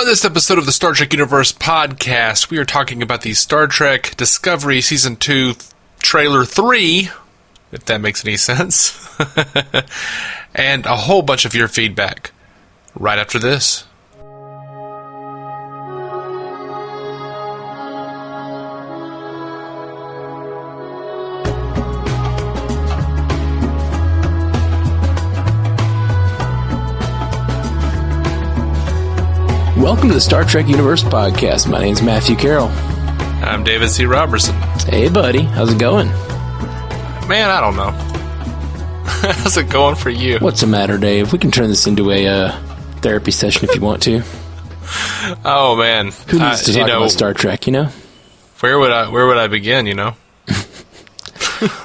On this episode of the Star Trek Universe podcast, we are talking about the Star Trek Discovery Season 2 Trailer 3, if that makes any sense, and a whole bunch of your feedback right after this. Welcome to the Star Trek Universe podcast. My name's Matthew Carroll. I'm David C. Robertson. Hey, buddy. How's it going? Man, I don't know. How's it going for you? What's the matter, Dave? We can turn this into a therapy session if you want to. Oh, man. Who needs to talk about Star Trek, you know? Where would I begin, you know?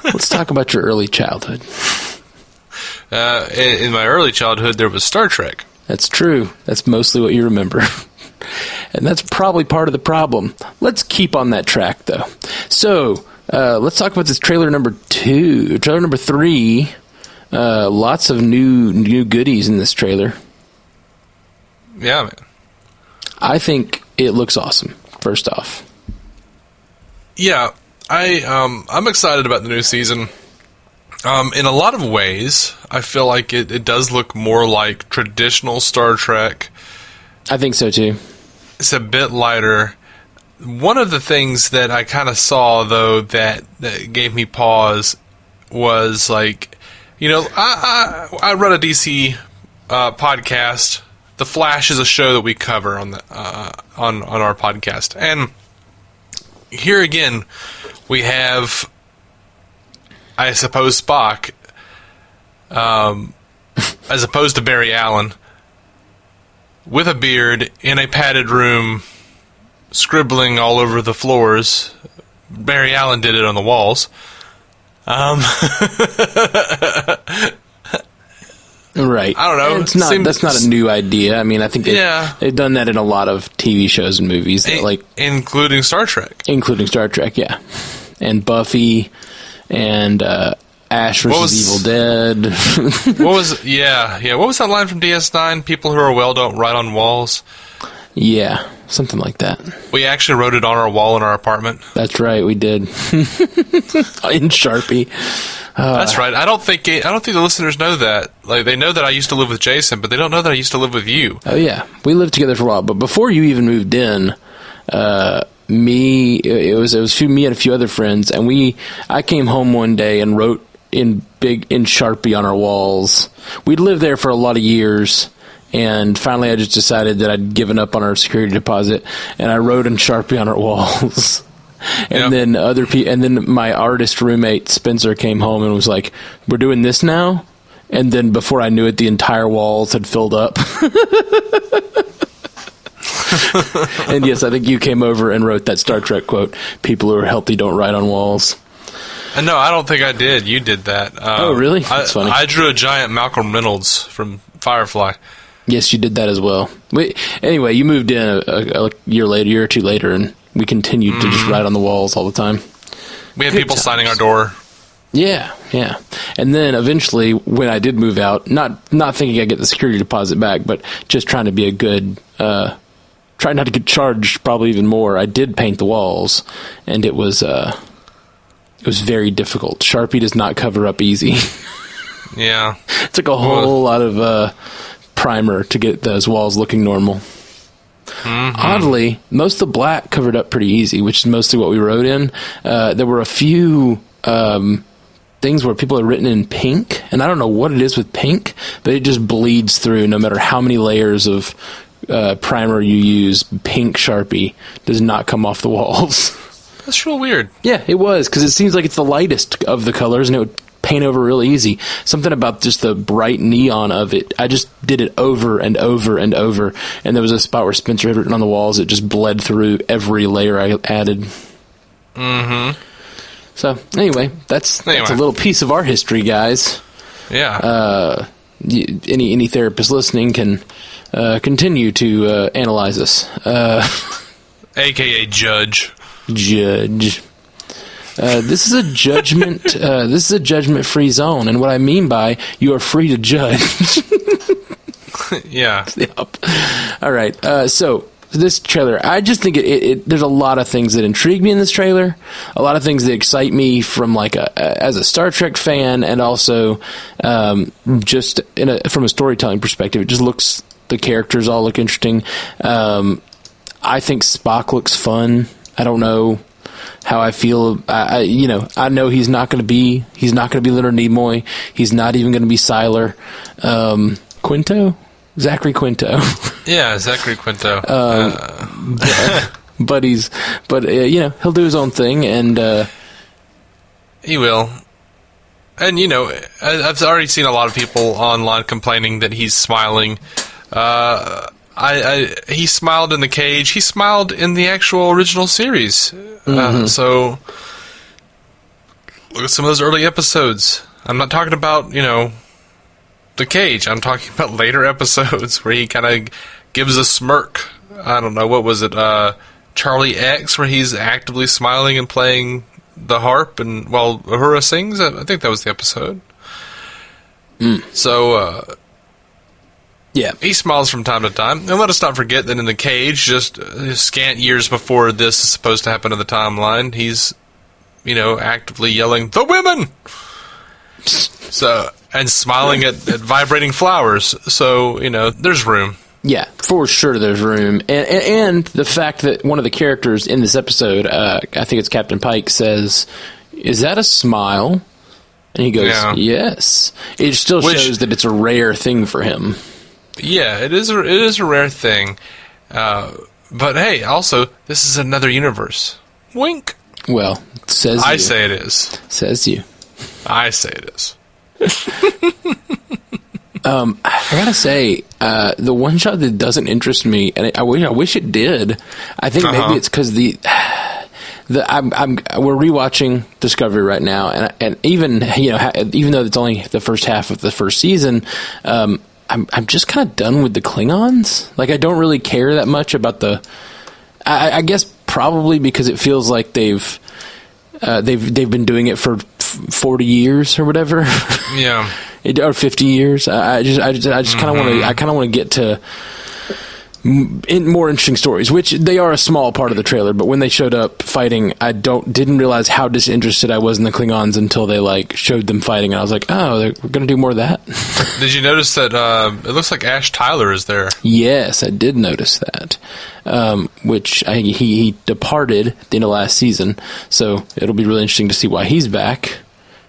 Let's talk about your early childhood. In my early childhood, there was Star Trek. That's true. That's mostly what you remember. And that's probably part of the problem. Let's keep on that track, though. So, let's talk about this trailer number 2. Trailer number 3. Lots of new goodies in this trailer. Yeah, man. I think it looks awesome, first off. Yeah, I'm excited about the new season. In a lot of ways, I feel like it does look more like traditional Star Trek. I think so, too. It's a bit lighter. One of the things that I kind of saw, though, that gave me pause was, like, you know, I run a DC podcast. The Flash is a show that we cover on our podcast. And here again, we have, I suppose, Spock, as opposed to Barry Allen, with a beard, in a padded room, scribbling all over the floors. Barry Allen did it on the walls. Right. I don't know. That's not a new idea. I mean, I think they've done that in a lot of TV shows and movies. Including Star Trek. Including Star Trek, yeah. And Buffy, and Ash vs. Evil Dead. What was that line from DS9? People who are well don't write on walls. Yeah, something like that. We actually wrote it on our wall in our apartment. That's right, we did. In Sharpie. That's right. I don't think the listeners know that. Like, they know that I used to live with Jason, but they don't know that I used to live with you. Oh yeah, we lived together for a while. But before you even moved in, me and a few other friends, and I came home one day and wrote in Sharpie on our walls. We'd lived there for a lot of years, and finally I just decided that I'd given up on our security deposit, and I wrote in Sharpie on our walls. And then then my artist roommate Spencer came home and was like, "We're doing this now?" And then before I knew it, the entire walls had filled up. And yes, I think you came over and wrote that Star Trek quote, "People who are healthy don't write on walls." No, I don't think I did. You did that. Oh, really? That's funny. I drew a giant Malcolm Reynolds from Firefly. Yes, you did that as well. Anyway, you moved in a year or two later, and we continued to just write on the walls all the time. We had people signing our door. Yeah. And then eventually, when I did move out, not thinking I'd get the security deposit back, but just trying to be a good... try not to get charged probably even more, I did paint the walls, and it was very difficult. Sharpie does not cover up easy. Yeah. It took a whole lot of primer to get those walls looking normal. Mm-hmm. Oddly, most of the black covered up pretty easy, which is mostly what we wrote in. There were a few things where people had written in pink, and I don't know what it is with pink, but it just bleeds through no matter how many layers of primer you use. Pink Sharpie does not come off the walls. That's real weird. Yeah, it was, because it seems like it's the lightest of the colors, and it would paint over really easy. Something about just the bright neon of it. I just did it over and over and over, and there was a spot where Spencer had written on the walls. It just bled through every layer I added. Mm-hmm. So, anyway, that's a little piece of our history, guys. Yeah. Any therapist listening can continue to analyze us. AKA judge. This is a judgment. This is a judgment-free zone, and what I mean by you are free to judge. Yeah. Yep. All right. So this trailer, I just think there's a lot of things that intrigue me in this trailer, a lot of things that excite me from as a Star Trek fan, and also just from a storytelling perspective. It just looks, the characters all look interesting. I think Spock looks fun. I don't know how I feel. I know he's not going to be Leonard Nimoy. He's not even going to be Siler. Quinto? Zachary Quinto. Yeah, Zachary Quinto. But he'll do his own thing, and he will. And I've already seen a lot of people online complaining that he's smiling. He smiled in the cage. He smiled in the actual original series. So look at some of those early episodes. I'm not talking about the cage. I'm talking about later episodes where he kind of gives a smirk. I don't know, what was it? Charlie X, where he's actively smiling and playing the harp, and while Uhura sings. I think that was the episode. So. Yeah, he smiles from time to time. And let us not forget that in the cage, just scant years before this is supposed to happen in the timeline, he's, actively yelling, "The women!" And smiling at vibrating flowers. So, there's room. Yeah, for sure there's room. And the fact that one of the characters in this episode, I think it's Captain Pike, says, "Is that a smile?" And he goes, "Yes." It still shows that it's a rare thing for him. Yeah, it is a rare thing. But hey, also, this is another universe. Wink. Well, says I you. say it is. Says you. I say it is. I gotta say, the one shot that doesn't interest me, and I wish it did. I think maybe it's because we're rewatching Discovery right now, and even though it's only the first half of the first season, I'm just kind of done with the Klingons. Like, I don't really care that much about I guess probably because it feels like they've been doing it for 40 years or whatever. Yeah. Or 50 years. I just kind of want to. I kind of want to get to more interesting stories, which they are a small part of the trailer. But when they showed up fighting, I didn't realize how disinterested I was in the Klingons until they showed them fighting, and I was like, oh, we're going to do more of that. Did you notice that it looks like Ash Tyler is there? Yes, I did notice that. Which he departed at the end of last season, so it'll be really interesting to see why he's back.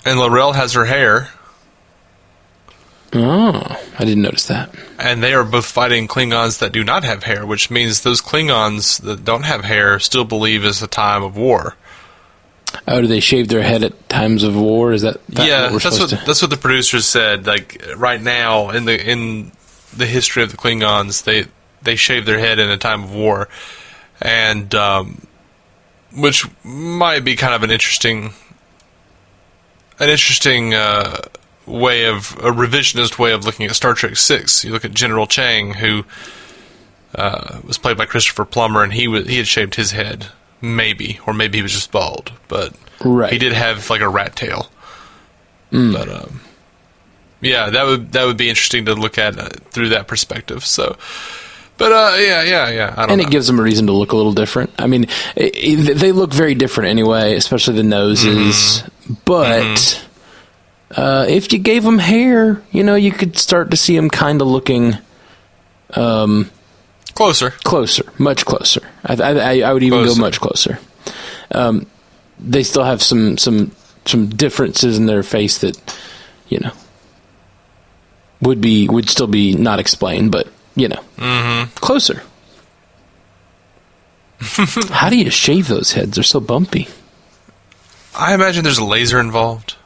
And L'Rell has her hair. Oh, I didn't notice that. And they are both fighting Klingons that do not have hair, which means those Klingons that don't have hair still believe it's a time of war. Oh, do they shave their head at times of war? Is that yeah? What that's what the producers said. Like, right now in the history of the Klingons, they shave their head in a time of war, and which might be kind of an interesting way of a revisionist way of looking at Star Trek VI. You look at General Chang, who was played by Christopher Plummer, and he had shaved his head, maybe he was just bald, but he did have like a rat tail. But yeah, that would be interesting to look at through that perspective. So, but yeah. I don't know. It gives them a reason to look a little different. I mean, they look very different anyway, especially the noses. But if you gave them hair, you could start to see them kind of looking closer, much closer. I would even go much closer. They still have some differences in their face that would still be not explained, but closer. How do you shave those heads? They're so bumpy. I imagine there's a laser involved.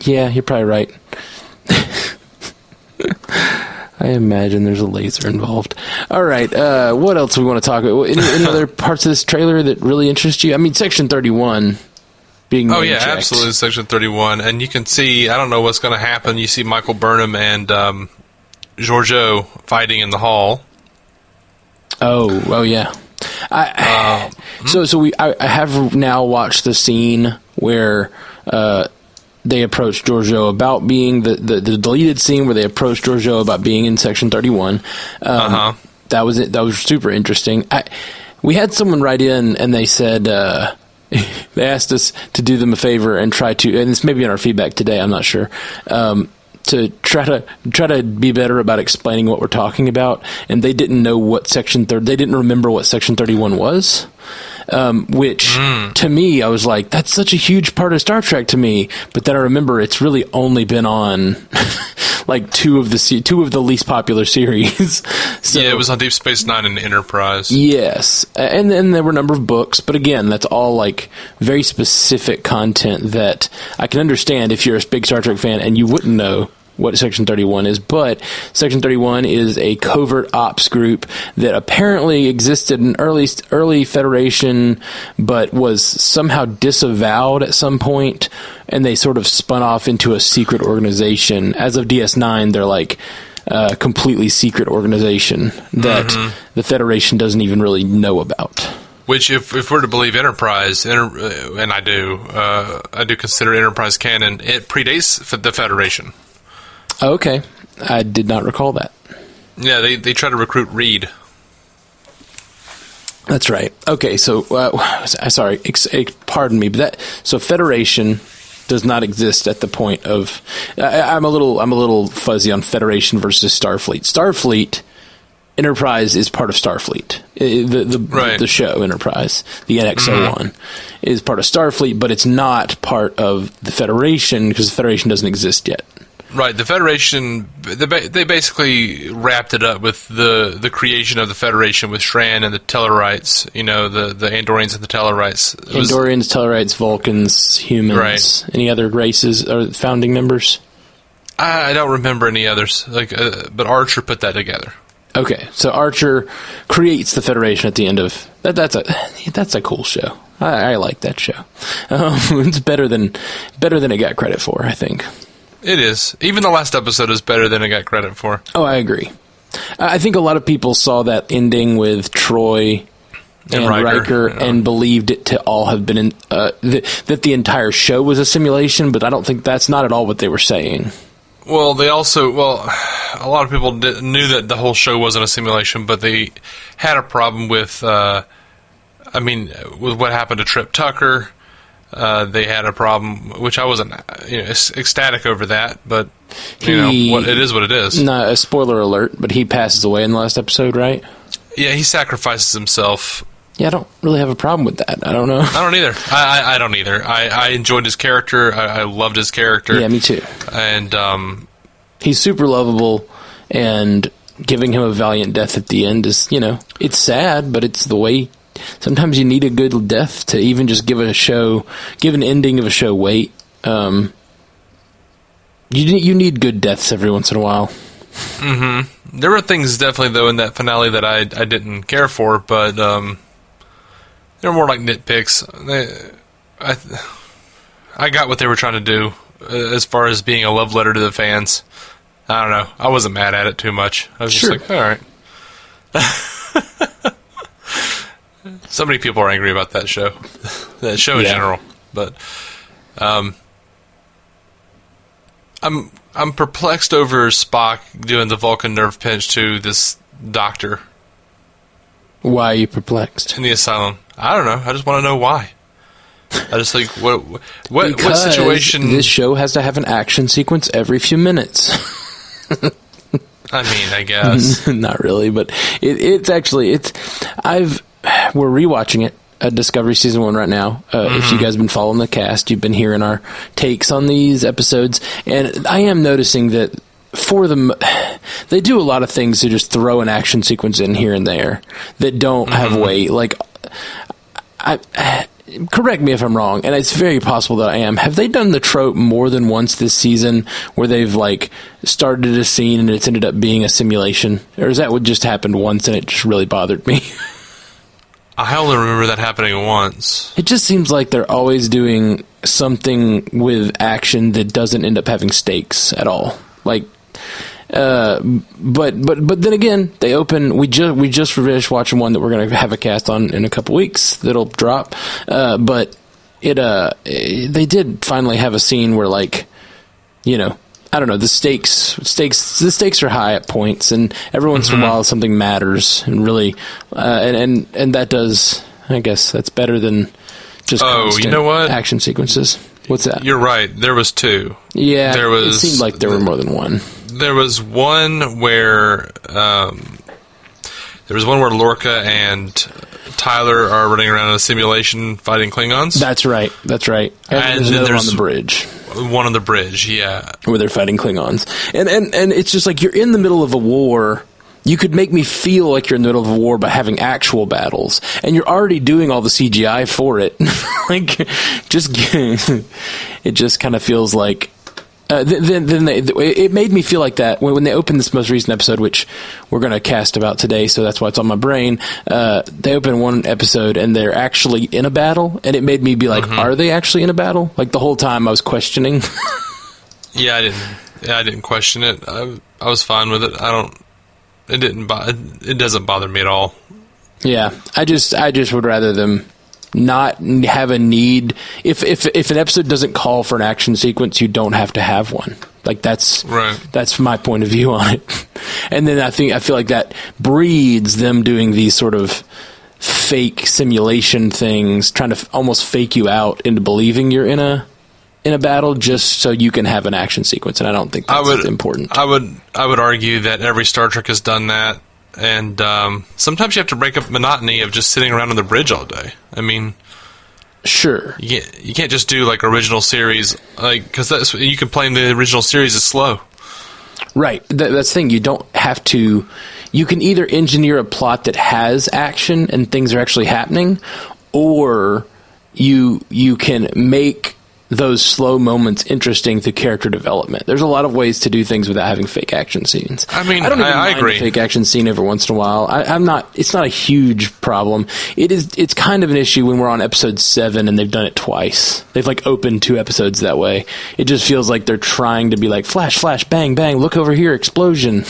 Yeah, you're probably right. I imagine there's a laser involved. All right, what else do we want to talk about? Any other parts of this trailer that really interest you? I mean, Section 31 being checked. Absolutely, Section 31. And you can see, I don't know what's going to happen. You see Michael Burnham and Georgiou fighting in the hall. Oh yeah. I have now watched the scene where they approached Georgiou about being the deleted scene where they approached Georgiou about being in Section 31. that was it. That was super interesting. We had someone write in and they said they asked us to do them a favor and try to, and this may be in our feedback today, I'm not sure, to try to be better about explaining what we're talking about, and they didn't know what they didn't remember what Section 31 was. Which to me, I was like, that's such a huge part of Star Trek to me. But then I remember it's really only been on like two of the least popular series. So, yeah, it was on Deep Space Nine and Enterprise. Yes, and then there were a number of books, but again, that's all like very specific content that I can understand if you're a big Star Trek fan and you wouldn't know what Section 31 is, but Section 31 is a covert ops group that apparently existed in early Federation, but was somehow disavowed at some point, and they sort of spun off into a secret organization. As of DS9, they're like a completely secret organization that the Federation doesn't even really know about. Which, if we're to believe Enterprise, and I do consider Enterprise canon, it predates the Federation. Okay. I did not recall that. Yeah, they try to recruit Reed. That's right. Okay, so sorry, pardon me, but so Federation does not exist at the point of. I'm a little fuzzy on Federation versus Starfleet. Starfleet, Enterprise is part of Starfleet. The show Enterprise, the NX-01, is part of Starfleet, but it's not part of the Federation because the Federation doesn't exist yet. Right, the Federation, they basically wrapped it up with the creation of the Federation with Shran and the Tellarites, the Andorians and the Tellarites. Andorians, Tellarites, Vulcans, humans. Right. Any other races or founding members? I don't remember any others, but Archer put that together. Okay, so Archer creates the Federation at the end of... That's a cool show. I like that show. It's better than it got credit for, I think. It is. Even the last episode is better than it got credit for. Oh, I agree. I think a lot of people saw that ending with Troy and Riker and believed it to all have been that the entire show was a simulation, but I don't think that's not at all what they were saying. Well, a lot of people knew that the whole show wasn't a simulation, but they had a problem with with what happened to Trip Tucker. They had a problem, which I wasn't ecstatic over that, but it is what it is. Not a spoiler alert, but he passes away in the last episode, right? Yeah, he sacrifices himself. Yeah, I don't really have a problem with that. I don't know. I don't either. I don't either. I enjoyed his character. I loved his character. Yeah, me too. And he's super lovable, and giving him a valiant death at the end is, it's sad, but it's the way. Sometimes you need a good death to even just give an ending of a show weight. You need good deaths every once in a while. Mm-hmm. There were things definitely, though, in that finale that I didn't care for, but they were more like nitpicks. I got what they were trying to do as far as being a love letter to the fans. I don't know. I wasn't mad at it too much. I was just like, all right. So many people are angry about that show in general. But I'm perplexed over Spock doing the Vulcan nerve pinch to this doctor. Why are you perplexed? In the asylum. I don't know. I just want to know why. I just think what situation. This show has to have an action sequence every few minutes. I mean, I guess not really, but we're rewatching it. Discovery Season 1 right now. If you guys have been following the cast, you've been hearing our takes on these episodes, and I am noticing that for them, they do a lot of things to just throw an action sequence in here and there that don't have weight. Like, correct me if I'm wrong, and it's very possible that I am. Have they done the trope more than once this season where they've started a scene and it's ended up being a simulation? Or is that what just happened once and it just really bothered me? I only remember that happening once. It just seems like they're always doing something with action that doesn't end up having stakes at all. But then again, they open. We just finished watching one that we're going to have a cast on in a couple weeks that'll drop. But they did finally have a scene where I don't know, the stakes are high at points, and every once in a while something matters, and really, and that does, I guess that's better than just constant you know what? action sequences. What's that? You're right. There was two. Yeah, it seemed like there were more than one. There was one where Lorca and Tyler are running around in a simulation fighting Klingons. That's right. And then there's on the bridge. One on the bridge, yeah. Where they're fighting Klingons. And it's just like you're in the middle of a war. You could make me feel like you're in the middle of a war by having actual battles. And you're already doing all the CGI for it. It just kind of feels like... it made me feel like that when they opened this most recent episode, which we're going to cast about today, so that's why it's on my brain. They open one episode and they're actually in a battle, and it made me be like, are they actually in a battle? Like the whole time I was questioning. I didn't question it. I was fine with it. It doesn't bother me at all. Yeah, I just would rather them not have a need. If an episode doesn't call for an action sequence, you don't have to have one. Like that's right. That's my point of view on it. And then I feel like that breeds them doing these sort of fake simulation things, trying to almost fake you out into believing you're in a battle just so you can have an action sequence. And I don't think that's important. I would argue that every Star Trek has done that. And sometimes you have to break up monotony of just sitting around on the bridge all day. I mean, sure, you can't just do like original series, like because you can claim the original series is slow. Right. That's the thing. You don't have to. You can either engineer a plot that has action and things are actually happening, or you can make those slow moments interesting through character development. There's a lot of ways to do things without having fake action scenes. I mean, I don't even mind agree. A fake action scene every once in a while. It's not a huge problem. It's kind of an issue when we're on episode 7 and they've done it twice. They've like opened 2 episodes that way. It just feels like they're trying to be like flash, flash, bang, bang, look over here, explosion.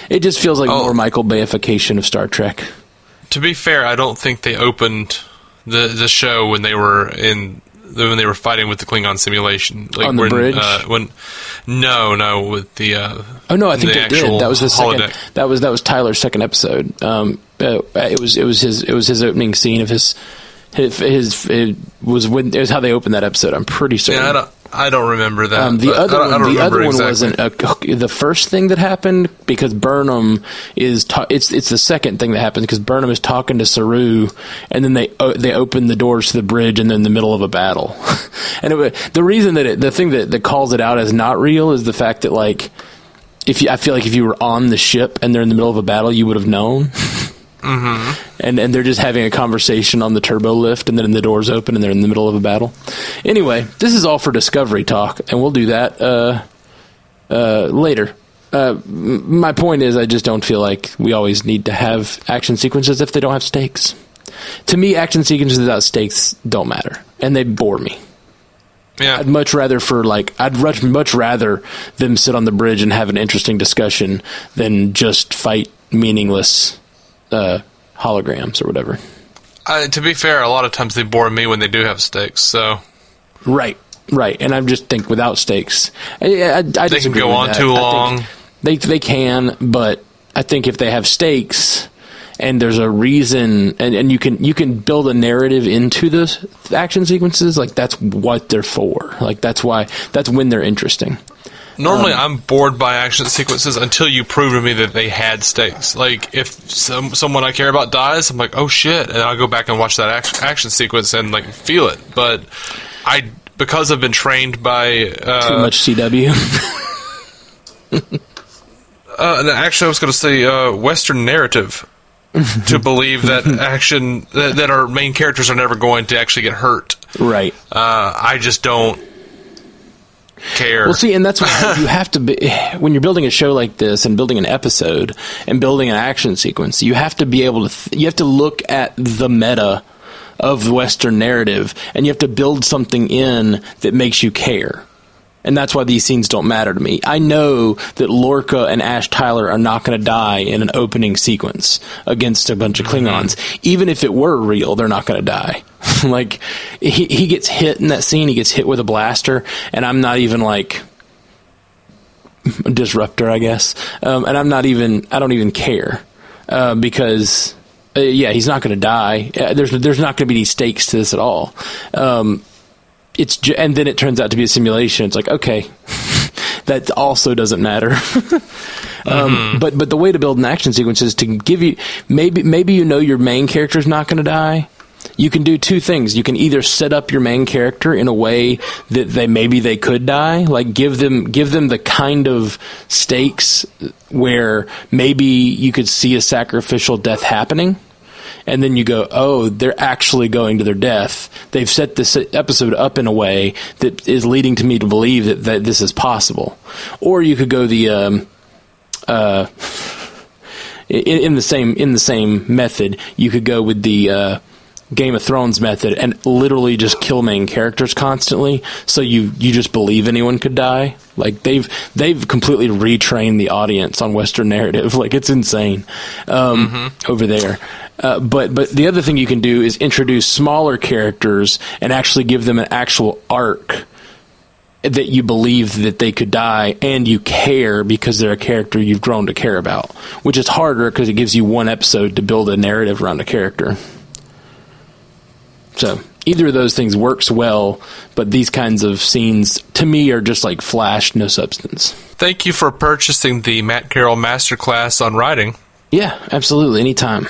It just feels like more Michael Bayification of Star Trek. To be fair, I don't think they opened the show when they were fighting with the Klingon simulation, like on the bridge. With the. I think they did. That was the second. That was Tyler's second episode. It was his opening scene of his. It was how they opened that episode. I'm pretty certain. Yeah, I don't remember that. The other one exactly. wasn't the first thing that happened because Burnham is. It's the second thing that happened because Burnham is talking to Saru, and then they open the doors to the bridge, and they're in the middle of a battle. And the reason that the thing that calls it out as not real is the fact that like I feel like if you were on the ship and they're in the middle of a battle, you would have known. Mm-hmm. And they're just having a conversation on the turbo lift, and then the doors open, and they're in the middle of a battle. Anyway, this is all for Discovery talk, and we'll do that later. My point is, I just don't feel like we always need to have action sequences if they don't have stakes. To me, action sequences without stakes don't matter, and they bore me. Yeah. I'd much rather them sit on the bridge and have an interesting discussion than just fight meaningless holograms or whatever. To be fair, a lot of times they bore me when they do have stakes. So right, and I just think without stakes, I they can go on too long. They can, but I think if they have stakes and there's a reason, and you can build a narrative into the action sequences, like that's what they're for. Like that's when they're interesting. Normally, I'm bored by action sequences until you prove to me that they had stakes. Like, if someone I care about dies, I'm like, oh shit, and I'll go back and watch that action sequence and like feel it. But because I've been trained by too much CW. Actually, I was going to say Western narrative to believe that that our main characters are never going to actually get hurt. Right. I just don't care. Well, see, and that's why you have to be, when you're building a show like this and building an episode and building an action sequence, you have to be able to you have to look at the meta of the Western narrative, and you have to build something in that makes you care. And that's why these scenes don't matter to me. I know that Lorca and Ash Tyler are not going to die in an opening sequence against a bunch of Klingons. Mm-hmm. Even if it were real, they're not going to die. Like, he gets hit in that scene. He gets hit with a blaster, and I'm not even like... disruptor, I guess. And I don't even care because he's not going to die. There's not going to be any stakes to this at all. And then it turns out to be a simulation. It's like, okay, that also doesn't matter. But the way to build an action sequence is to give you maybe your main character is not going to die. You can do two things. You can either set up your main character in a way that they could die, like give them the kind of stakes where maybe you could see a sacrificial death happening. And then you go, oh, they're actually going to their death. They've set this episode up in a way that is leading to me to believe that this is possible. Or you could go the in the same method. You could go with the Game of Thrones method and literally just kill main characters constantly, so you just believe anyone could die. Like they've completely retrained the audience on Western narrative. Like it's insane over there. But the other thing you can do is introduce smaller characters and actually give them an actual arc that you believe that they could die and you care because they're a character you've grown to care about, which is harder because it gives you one episode to build a narrative around a character. So either of those things works well, but these kinds of scenes, to me, are just like flash, no substance. Thank you for purchasing the Matt Carroll Masterclass on writing. Yeah, absolutely. Anytime.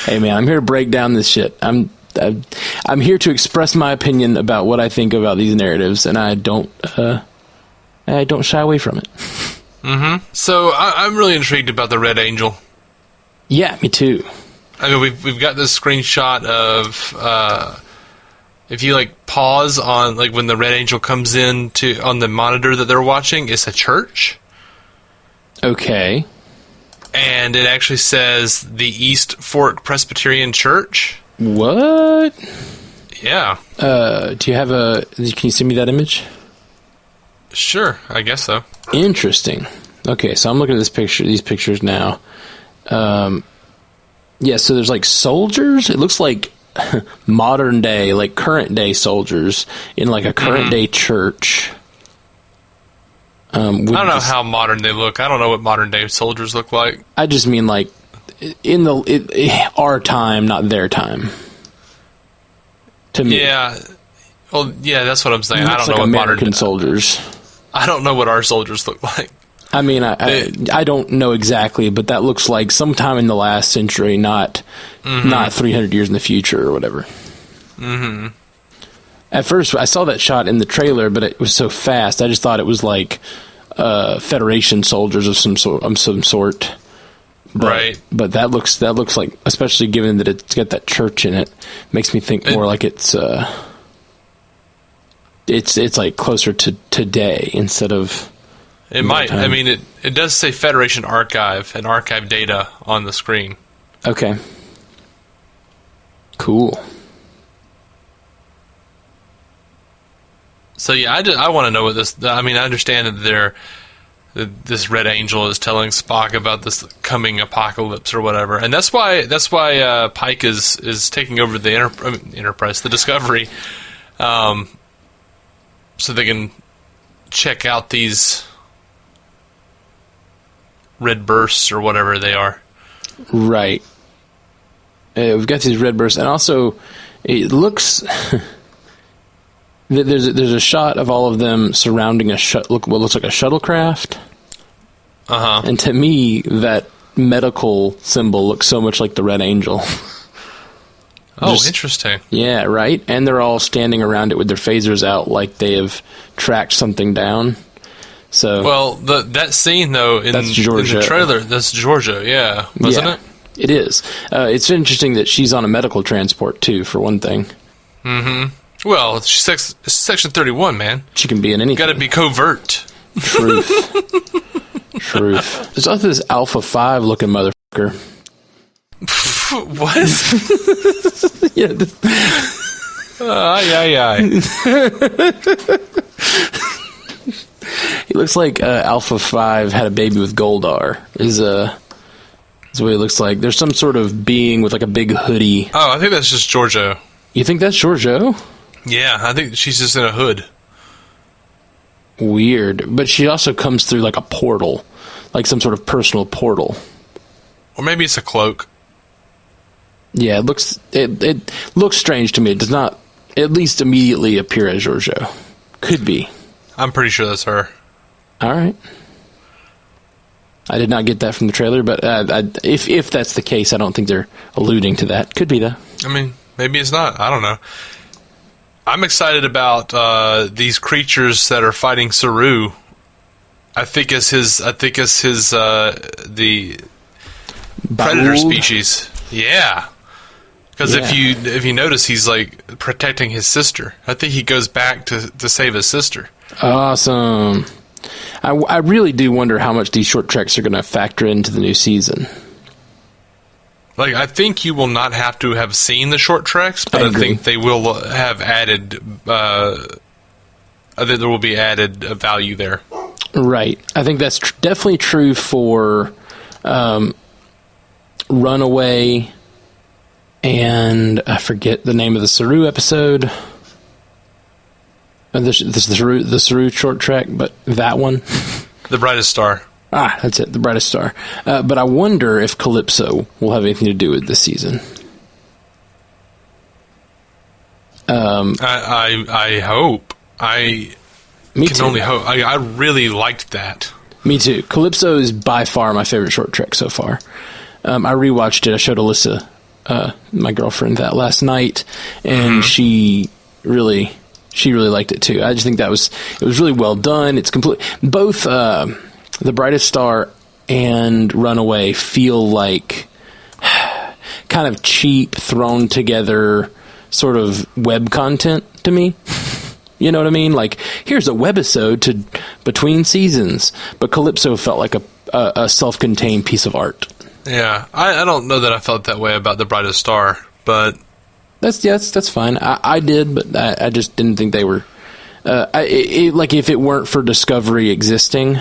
Hey, man, I'm here to break down this shit. I'm here to express my opinion about what I think about these narratives, and I don't shy away from it. Mm-hmm. So I'm really intrigued about the Red Angel. Yeah, me too. I mean, we've got this screenshot of if you like pause on like when the Red Angel comes in on the monitor that they're watching, it's a church. Okay. And it actually says the East Fork Presbyterian Church. What? Yeah. Do you have can you send me that image? Sure, I guess so. Interesting. Okay, so I'm looking at these pictures now. Yeah, so there's like soldiers. It looks like modern day, like current day soldiers in like a current day church. I don't know how modern they look. I don't know what modern day soldiers look like. I just mean like in our time, not their time. To me, yeah. Well, yeah, that's what I'm saying. I don't know like what American soldiers. I don't know what our soldiers look like. I mean, I don't know exactly, but that looks like sometime in the last century, not 300 years in the future or whatever. Mm-hmm. At first, I saw that shot in the trailer, but it was so fast. I just thought it was like Federation soldiers of some sort. Right. But that looks like, especially given that it's got that church in it, makes me think more like it's like closer to today instead of. It might. I mean, it does say Federation Archive and archive data on the screen. Okay. Cool. So yeah, I want to know what this. I mean, I understand that this Red Angel is telling Spock about this coming apocalypse or whatever, and that's why Pike is taking over the Enterprise, the Discovery, so they can check out these red bursts or whatever they are. Right. We've got these red bursts, and also it looks there's a shot of all of them surrounding what looks like a shuttlecraft. And to me, that medical symbol looks so much like the Red Angel. Interesting. Yeah, right. And they're all standing around it with their phasers out, like they have tracked something down. So, well, that scene though in the trailer, that's Georgia, yeah, wasn't it? It is. It's interesting that she's on a medical transport too, for one thing. Mm-hmm. Well, she's Section 31, man. She can be in anything. Got to be covert. Truth. Truth. There's also this Alpha 5 looking motherfucker. What? Yeah. He looks like Alpha 5 had a baby with Goldar. Is what he looks like. There's some sort of being with like a big hoodie. Oh, I think that's just Giorgio. You think that's Giorgio? Yeah, I think she's just in a hood. Weird. But she also comes through like a portal, like some sort of personal portal. Or maybe it's a cloak. Yeah, it looks strange to me. It does not, at least immediately, appear as Giorgio. Could be. I'm pretty sure that's her. All right. I did not get that from the trailer, but if that's the case, I don't think they're alluding to that. Could be, though. I mean, maybe it's not. I don't know. I'm excited about these creatures that are fighting Saru. the predator Baul? species. Yeah. Because if you notice, he's like protecting his sister. I think he goes back to save his sister. Awesome. I really do wonder how much these short treks are going to factor into the new season. Like, I think you will not have to have seen the short treks, but I think they will have added. I think there will be added value there. Right. I think that's definitely true for Runaway, and I forget the name of the Saru episode. This is the Saru short trek, but that one. The Brightest Star. Ah, that's it, The Brightest Star. But I wonder if Calypso will have anything to do with this season. I hope. Me can only hope. I really liked that. Me too. Calypso is by far my favorite short trek so far. I rewatched it. I showed Alyssa, my girlfriend, that last night, and she really liked it too. I just think it was really well done. It's complete. Both The Brightest Star and Runaway feel like kind of cheap, thrown together sort of web content to me. You know what I mean? Like, here's a webisode between seasons, but Calypso felt like a self-contained piece of art. Yeah, I don't know that I felt that way about The Brightest Star, but that's fine. I did, but I just didn't think they were like, if it weren't for Discovery existing,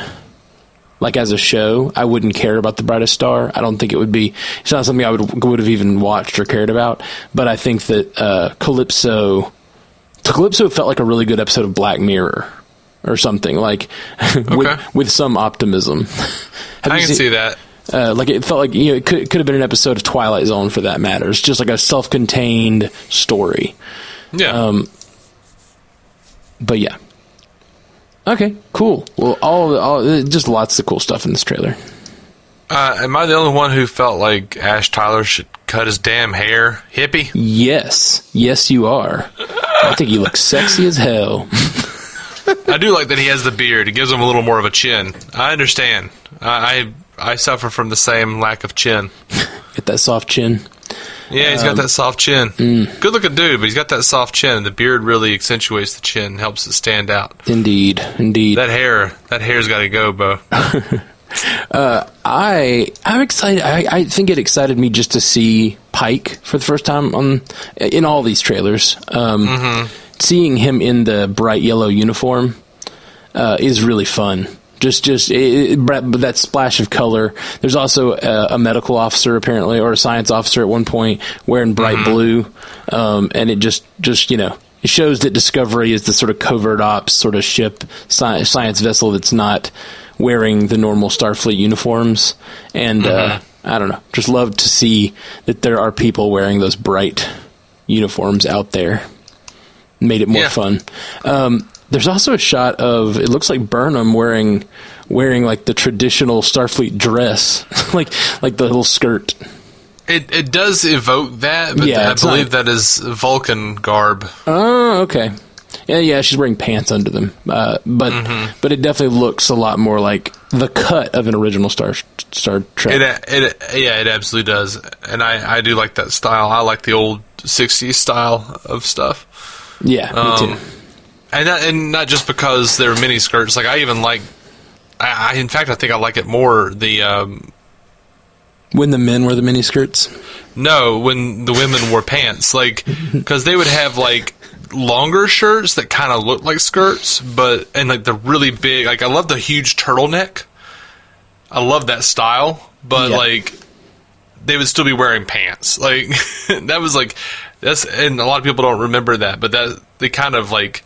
like as a show, I wouldn't care about The Brightest Star. I don't think it would be. It's not something I would have even watched or cared about. But I think that Calypso felt like a really good episode of Black Mirror or something, like with some optimism. I can see that. Like, it felt like, it could have been an episode of Twilight Zone for that matter. It's just like a self-contained story. Yeah. But yeah. Okay, cool. Well, all just lots of cool stuff in this trailer. Am I the only one who felt like Ash Tyler should cut his damn hair? Hippie? Yes, you are. I think he looks sexy as hell. I do like that he has the beard. It gives him a little more of a chin. I understand. I suffer from the same lack of chin. Get that soft chin. Yeah, he's got that soft chin. Good looking dude, but he's got that soft chin. The beard really accentuates the chin, helps it stand out. Indeed. That hair's got to go, Bo. I'm excited. I think it excited me just to see Pike for the first time in all these trailers. Seeing him in the bright yellow uniform is really fun. Just that splash of color. There's also a medical officer, apparently, or a science officer at one point, wearing bright blue, and it just it shows that Discovery is the sort of covert ops sort of ship, science vessel that's not wearing the normal Starfleet uniforms. And I don't know, just love to see that there are people wearing those bright uniforms out there. Made it more fun. There's also a shot of, it looks like Burnham wearing like the traditional Starfleet dress, like the little skirt. It does evoke that, but I believe that is Vulcan garb. Oh, okay. Yeah, she's wearing pants under them, but it definitely looks a lot more like the cut of an original Star Trek. It absolutely does, and I do like that style. I like the old '60s style of stuff. Yeah, me too. And not just because they're mini skirts. Like, I even like. In fact, I think I like it more when the men wear the mini skirts. No, when the women wore pants, like, because they would have like longer shirts that kind of look like skirts, and like the really big. Like, I love the huge turtleneck. I love that style, but like they would still be wearing pants. Like that was like and a lot of people don't remember that, but that they kind of like.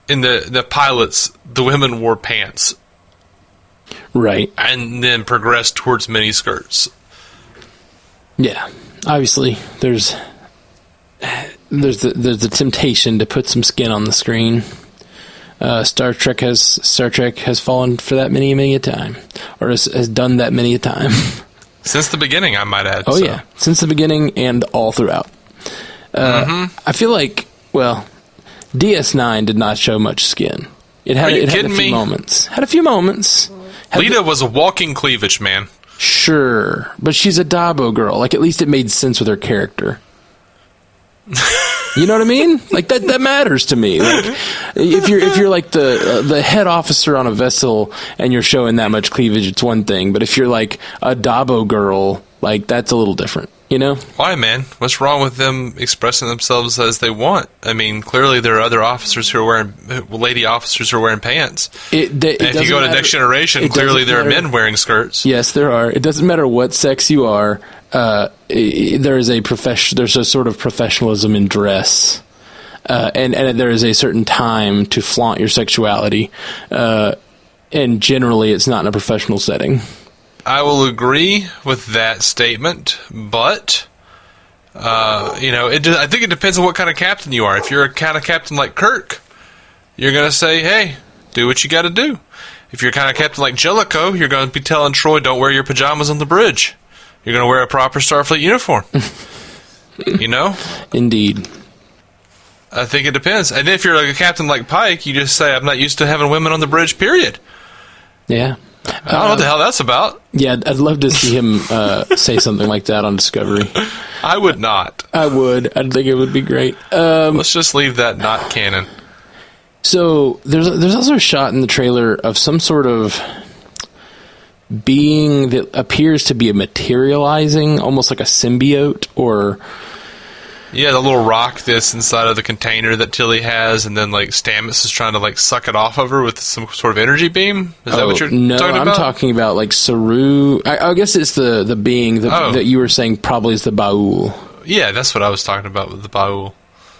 in the pilots, the women wore pants. Right. And then progressed towards mini skirts. Yeah. Obviously, there's the temptation to put some skin on the screen. Star Trek has fallen for that many a time, or has done that many a time. Since the beginning, I might add. Oh, so. Yeah. Since the beginning and all throughout. I feel like, well, DS9 did not show much skin. It had a few moments. Had a few moments. Lita was a walking cleavage, man. Sure, but she's a Dabo girl. Like, at least it made sense with her character. You know what I mean? Like, that matters to me. Like, if you're like the head officer on a vessel and you're showing that much cleavage, it's one thing. But if you're like a Dabo girl, like, that's a little different. You know? Why, man? What's wrong with them expressing themselves as they want? I mean, clearly there are other officers who are lady officers who are wearing pants. And if you go to Next Generation, clearly there are men wearing skirts. Yes, there are. It doesn't matter what sex you are. There's a sort of professionalism in dress, and there is a certain time to flaunt your sexuality, and generally it's not in a professional setting. I will agree with that statement, but I think it depends on what kind of captain you are. If you're a kind of captain like Kirk, you're going to say, "Hey, do what you got to do." If you're kind of captain like Jellicoe, you're going to be telling Troy, "Don't wear your pajamas on the bridge. You're going to wear a proper Starfleet uniform." You know? Indeed. I think it depends. And if you're like a captain like Pike, you just say, "I'm not used to having women on the bridge, period." Yeah. I don't know what the hell that's about. Yeah, I'd love to see him say something like that on Discovery. I would not. I would. I'd think it would be great. Let's just leave that not canon. So there's also a shot in the trailer of some sort of being that appears to be materializing, almost like a symbiote, or... Yeah, the little rock that's inside of the container that Tilly has, and then like Stamets is trying to like suck it off of her with some sort of energy beam. Is that what you're talking about? No, I'm talking about like Saru. I guess it's the being that you were saying probably is the Baul. Yeah, that's what I was talking about with the Baul.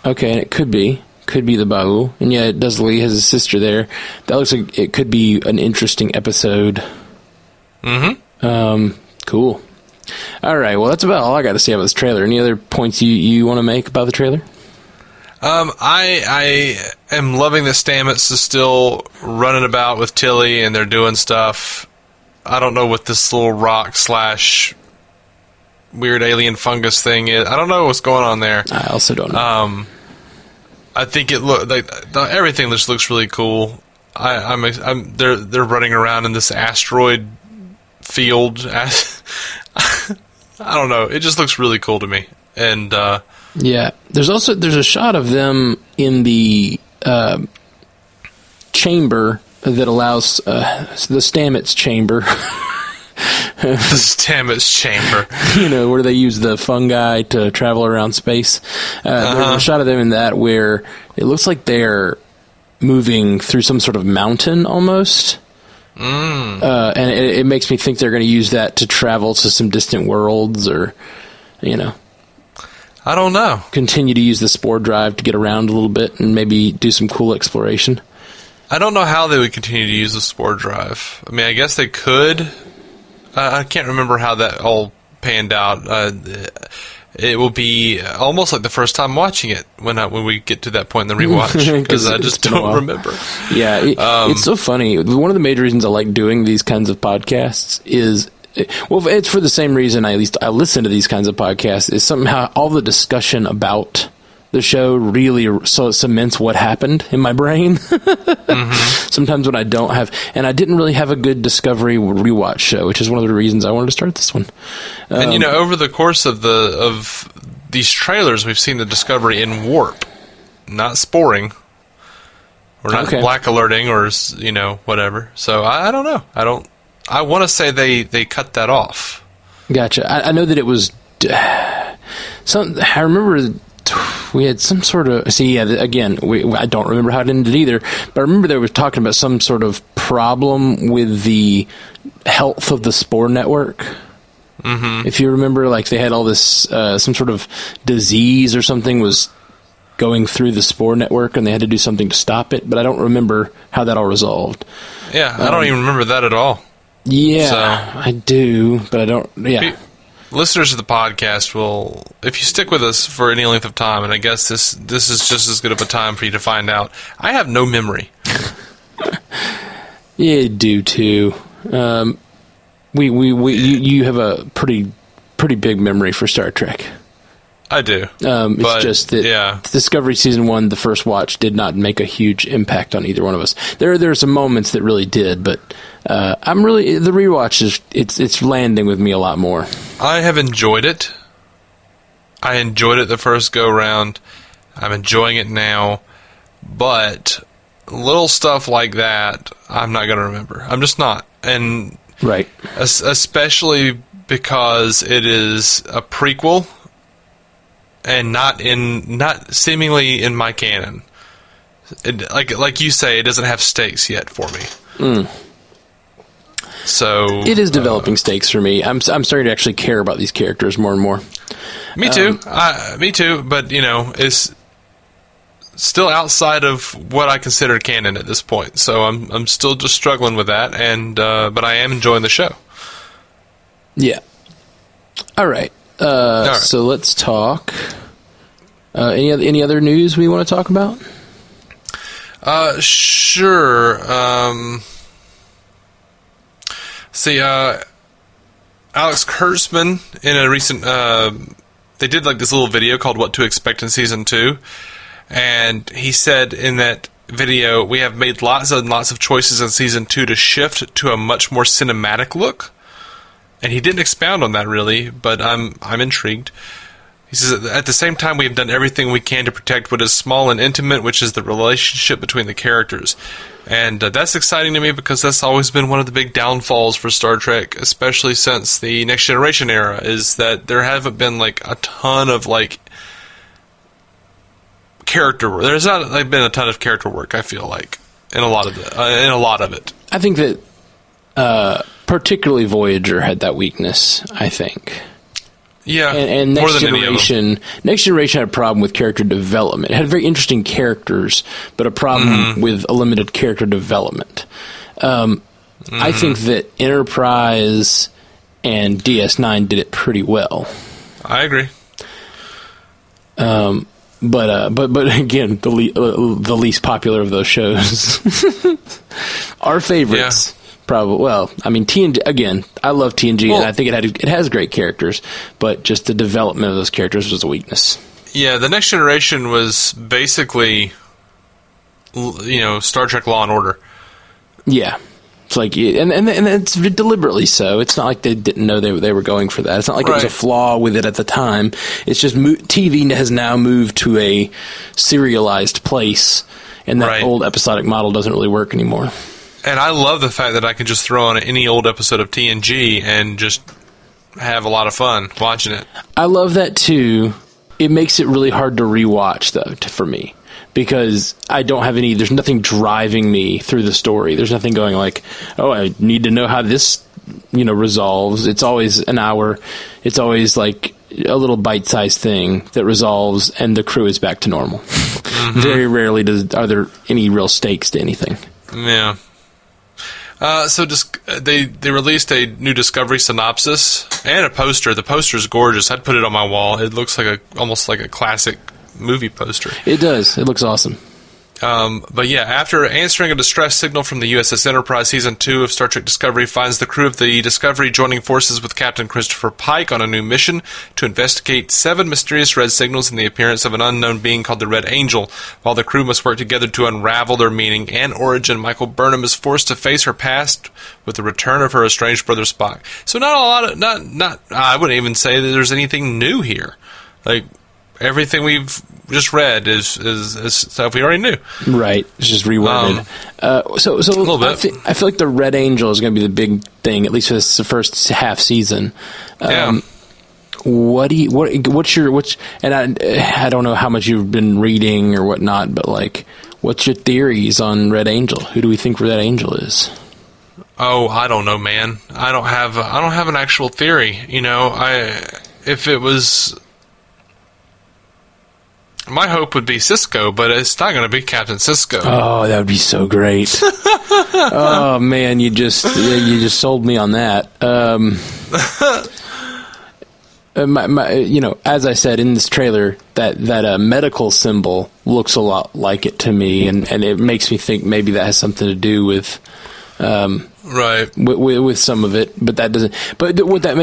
Okay, and it could be the Baul, and yeah, it does. Lee has a sister there. That looks like it could be an interesting episode. Mm-hmm. Cool. All right, well, that's about all I got to say about this trailer. Any other points you want to make about the trailer? I am loving that Stamets is still running about with Tilly, and they're doing stuff. I don't know what this little rock / weird alien fungus thing is. I don't know what's going on there. I also don't know. I think everything just looks really cool. They're running around in this asteroid field. I don't know. It just looks really cool to me. And yeah, there's a shot of them in the chamber that allows the Stamets chamber. The Stamets chamber. You know, where they use the fungi to travel around space. There's a shot of them in that where it looks like they're moving through some sort of mountain almost. And it makes me think they're going to use that to travel to some distant worlds, or, you know. I don't know. Continue to use the spore drive to get around a little bit and maybe do some cool exploration. I don't know how they would continue to use the spore drive. I mean, I guess they could. I can't remember how that all panned out. It will be almost like the first time watching it when we get to that point in the rewatch, because I just don't remember. Yeah, it's so funny. One of the major reasons I like doing these kinds of podcasts is, well, it's for the same reason I listen to these kinds of podcasts, is somehow all the discussion about the show really cements what happened in my brain. Sometimes when I don't have, and I didn't really have a good Discovery rewatch show, which is one of the reasons I wanted to start this one. And over the course of these trailers, we've seen the Discovery in warp, not sporing, or not black alerting, or whatever. So I don't know. I want to say they cut that off. Gotcha. I know that it was. I remember. We had some sort of... See, yeah, again, I don't remember how it ended either, but I remember they were talking about some sort of problem with the health of the spore network. Mm-hmm. If you remember, like, they had all this... some sort of disease or something was going through the Spore network, and they had to do something to stop it. But I don't remember how that all resolved. Yeah, I don't even remember that at all. Yeah, So, I do, but I don't. Yeah, listeners of the podcast will, if you stick with us for any length of time, and I guess this is just as good of a time for you to find out, I have no memory. Yeah, you do too. You have a pretty big memory for Star Trek. I do. It's just that Discovery Season 1, the first watch, did not make a huge impact on either one of us. There are some moments that really did, but the rewatch it's landing with me a lot more. I have enjoyed it. I enjoyed it the first go round. I'm enjoying it now, but little stuff like that, I'm not going to remember. I'm just not. And right, especially because it is a prequel and not seemingly in my canon. Like you say, it doesn't have stakes yet for me. So it is developing stakes for me. I'm starting to actually care about these characters more and more. Me too. Me too. But it's still outside of what I consider canon at this point. So I'm still just struggling with that. And but I am enjoying the show. Yeah. All right. So let's talk. Any other news we want to talk about? Sure. Alex Kurtzman in a recent they did like this little video called "What to Expect in Season 2," and he said in that video, "We have made lots and lots of choices in Season 2 to shift to a much more cinematic look." And he didn't expound on that really, but I'm intrigued. He says, at the same time, we have done everything we can to protect what is small and intimate, which is the relationship between the characters. And that's exciting to me because that's always been one of the big downfalls for Star Trek, especially since the Next Generation era, is that there haven't been like a ton of like character work. There's not been a ton of character work, I feel like, in a lot of it. I think that particularly Voyager had that weakness, I think. Yeah, and Next Generation had a problem with character development. It had very interesting characters, but a problem with a limited character development. I think that Enterprise and DS9 did it pretty well. I agree. But again, the least popular of those shows. Our favorites. Yeah. Probably. Well, I mean, TNG again. I love TNG, and I think it has great characters, but just the development of those characters was a weakness. Yeah, the Next Generation was basically, Star Trek Law and Order. Yeah, it's like, and it's deliberately so. It's not like they didn't know they were going for that. It's not like it was a flaw with it at the time. It's just TV has now moved to a serialized place, and that old episodic model doesn't really work anymore. And I love the fact that I can just throw on any old episode of TNG and just have a lot of fun watching it. I love that too. It makes it really hard to rewatch, though, for me. Because I don't have there's nothing driving me through the story. There's nothing going like, oh, I need to know how this, resolves. It's always an hour. It's always like a little bite-sized thing that resolves and the crew is back to normal. Very rarely are there any real stakes to anything. Yeah. So they released a new Discovery synopsis and a poster. The poster's gorgeous. I'd put it on my wall. It looks like almost like a classic movie poster. It does. It looks awesome. But yeah, after answering a distress signal from the USS Enterprise, Season 2 of Star Trek Discovery finds the crew of the Discovery joining forces with Captain Christopher Pike on a new mission to investigate 7 mysterious red signals and the appearance of an unknown being called the Red Angel. While the crew must work together to unravel their meaning and origin, Michael Burnham is forced to face her past with the return of her estranged brother Spock. So not a lot of, I wouldn't even say that there's anything new here. Like, everything we've just read is stuff we already knew. Right. It's just reworded. So a little bit. I feel like the Red Angel is going to be the big thing, at least for this first half season. Yeah. And I don't know how much you've been reading or whatnot, but like, what's your theories on Red Angel? Who do we think Red Angel is? Oh, I don't know, man. I don't have an actual theory. If it was, My hope would be Cisco, but it's not going to be Captain Cisco. Oh, that would be so great. Oh man, you just sold me on that. As I said in this trailer, that medical symbol looks a lot like it to me, and it makes me think maybe that has something to do with right with some of it, but that doesn't. But what that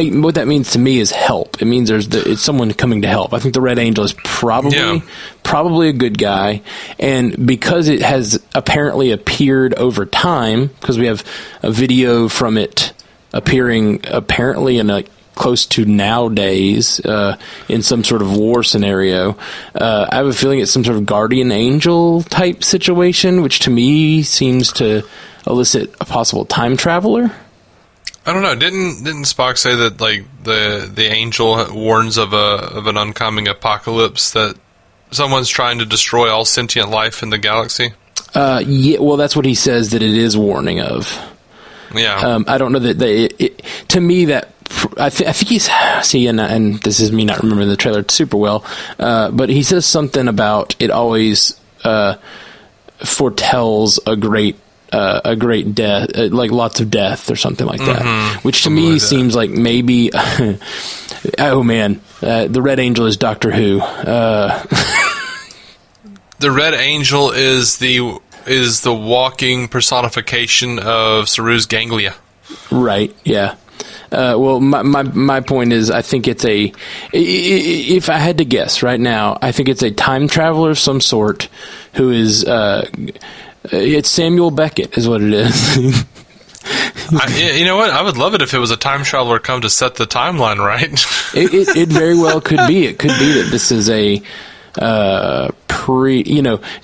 means to me is help. It means it's someone coming to help. I think the Red Angel is probably a good guy, and because it has apparently appeared over time, because we have a video from it appearing apparently in a close to nowadays in some sort of war scenario. I have a feeling it's some sort of guardian angel type situation, which to me seems to elicit a possible time traveler. I don't know. Didn't Spock say that like the angel warns of an oncoming apocalypse, that someone's trying to destroy all sentient life in the galaxy? Yeah, well, that's what he says that it is warning of. Yeah. I don't know that to me that. I think he's and this is me not remembering the trailer super well, but he says something about it always foretells a great death, like lots of death or something like that, which to me seems like maybe. Oh man, the Red Angel is Doctor Who. The Red Angel is the walking personification of Saru's ganglia. Right. Yeah. Well, my point is, I think it's if I had to guess right now, I think it's a time traveler of some sort who is, it's Samuel Beckett is what it is. You know what? I would love it if it was a time traveler come to set the timeline right. It very well could be. It could be that this is a,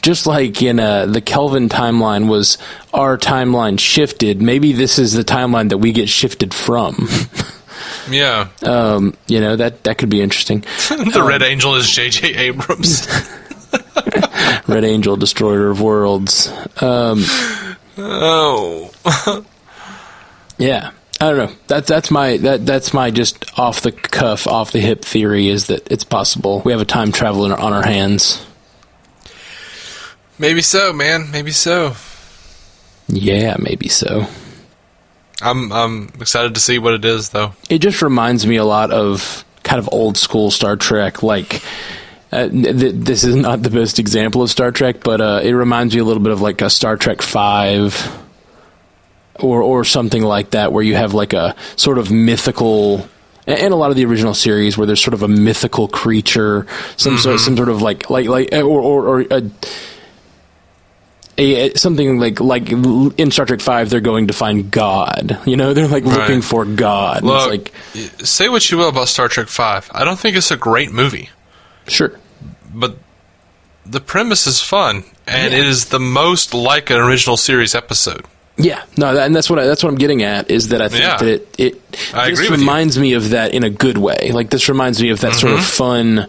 just like in the Kelvin timeline was our timeline shifted, maybe this is the timeline that we get shifted from. Yeah. That could be interesting. The Red Angel is J.J. Abrams. Red Angel, destroyer of worlds. Yeah. I don't know. That's my just off the cuff, off the hip theory is that it's possible we have a time traveler on our hands. Maybe so, man. Maybe so. Yeah, maybe so. I'm excited to see what it is, though. It just reminds me a lot of kind of old school Star Trek. Like, this is not the best example of Star Trek, but it reminds me a little bit of like a Star Trek 5. Or something like that, where you have like a sort of mythical, and a lot of the original series where there's sort of a mythical creature, some sort of something like in Star Trek 5, they're going to find God. They're like looking for God. Look, it's like, say what you will about Star Trek 5. I don't think it's a great movie. Sure, but the premise is fun, and it is the most like an original series episode. Yeah, no, and that's what I'm getting at, is that I think that this reminds me of that in a good way. Like, this reminds me of that sort of fun,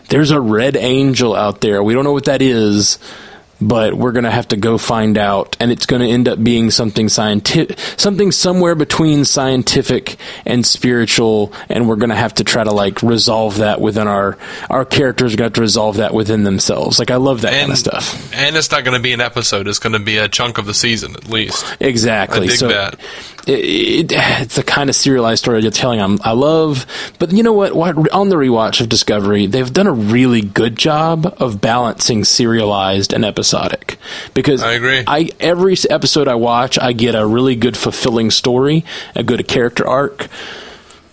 there's a Red Angel out there. We don't know what that is, but we're going to have to go find out, and it's going to end up being something scientific, something somewhere between scientific and spiritual, and we're going to have to try to like resolve that within our characters. Got to resolve that within themselves. Like, I love that kind of stuff. And it's not going to be an episode; it's going to be a chunk of the season at least. Exactly. I dig that. It's the kind of serialized story you're telling I love. But you know what? On the rewatch of Discovery, they've done a really good job of balancing serialized and episodic. Because I agree. Every episode I watch, I get a really good, fulfilling story, a good character arc,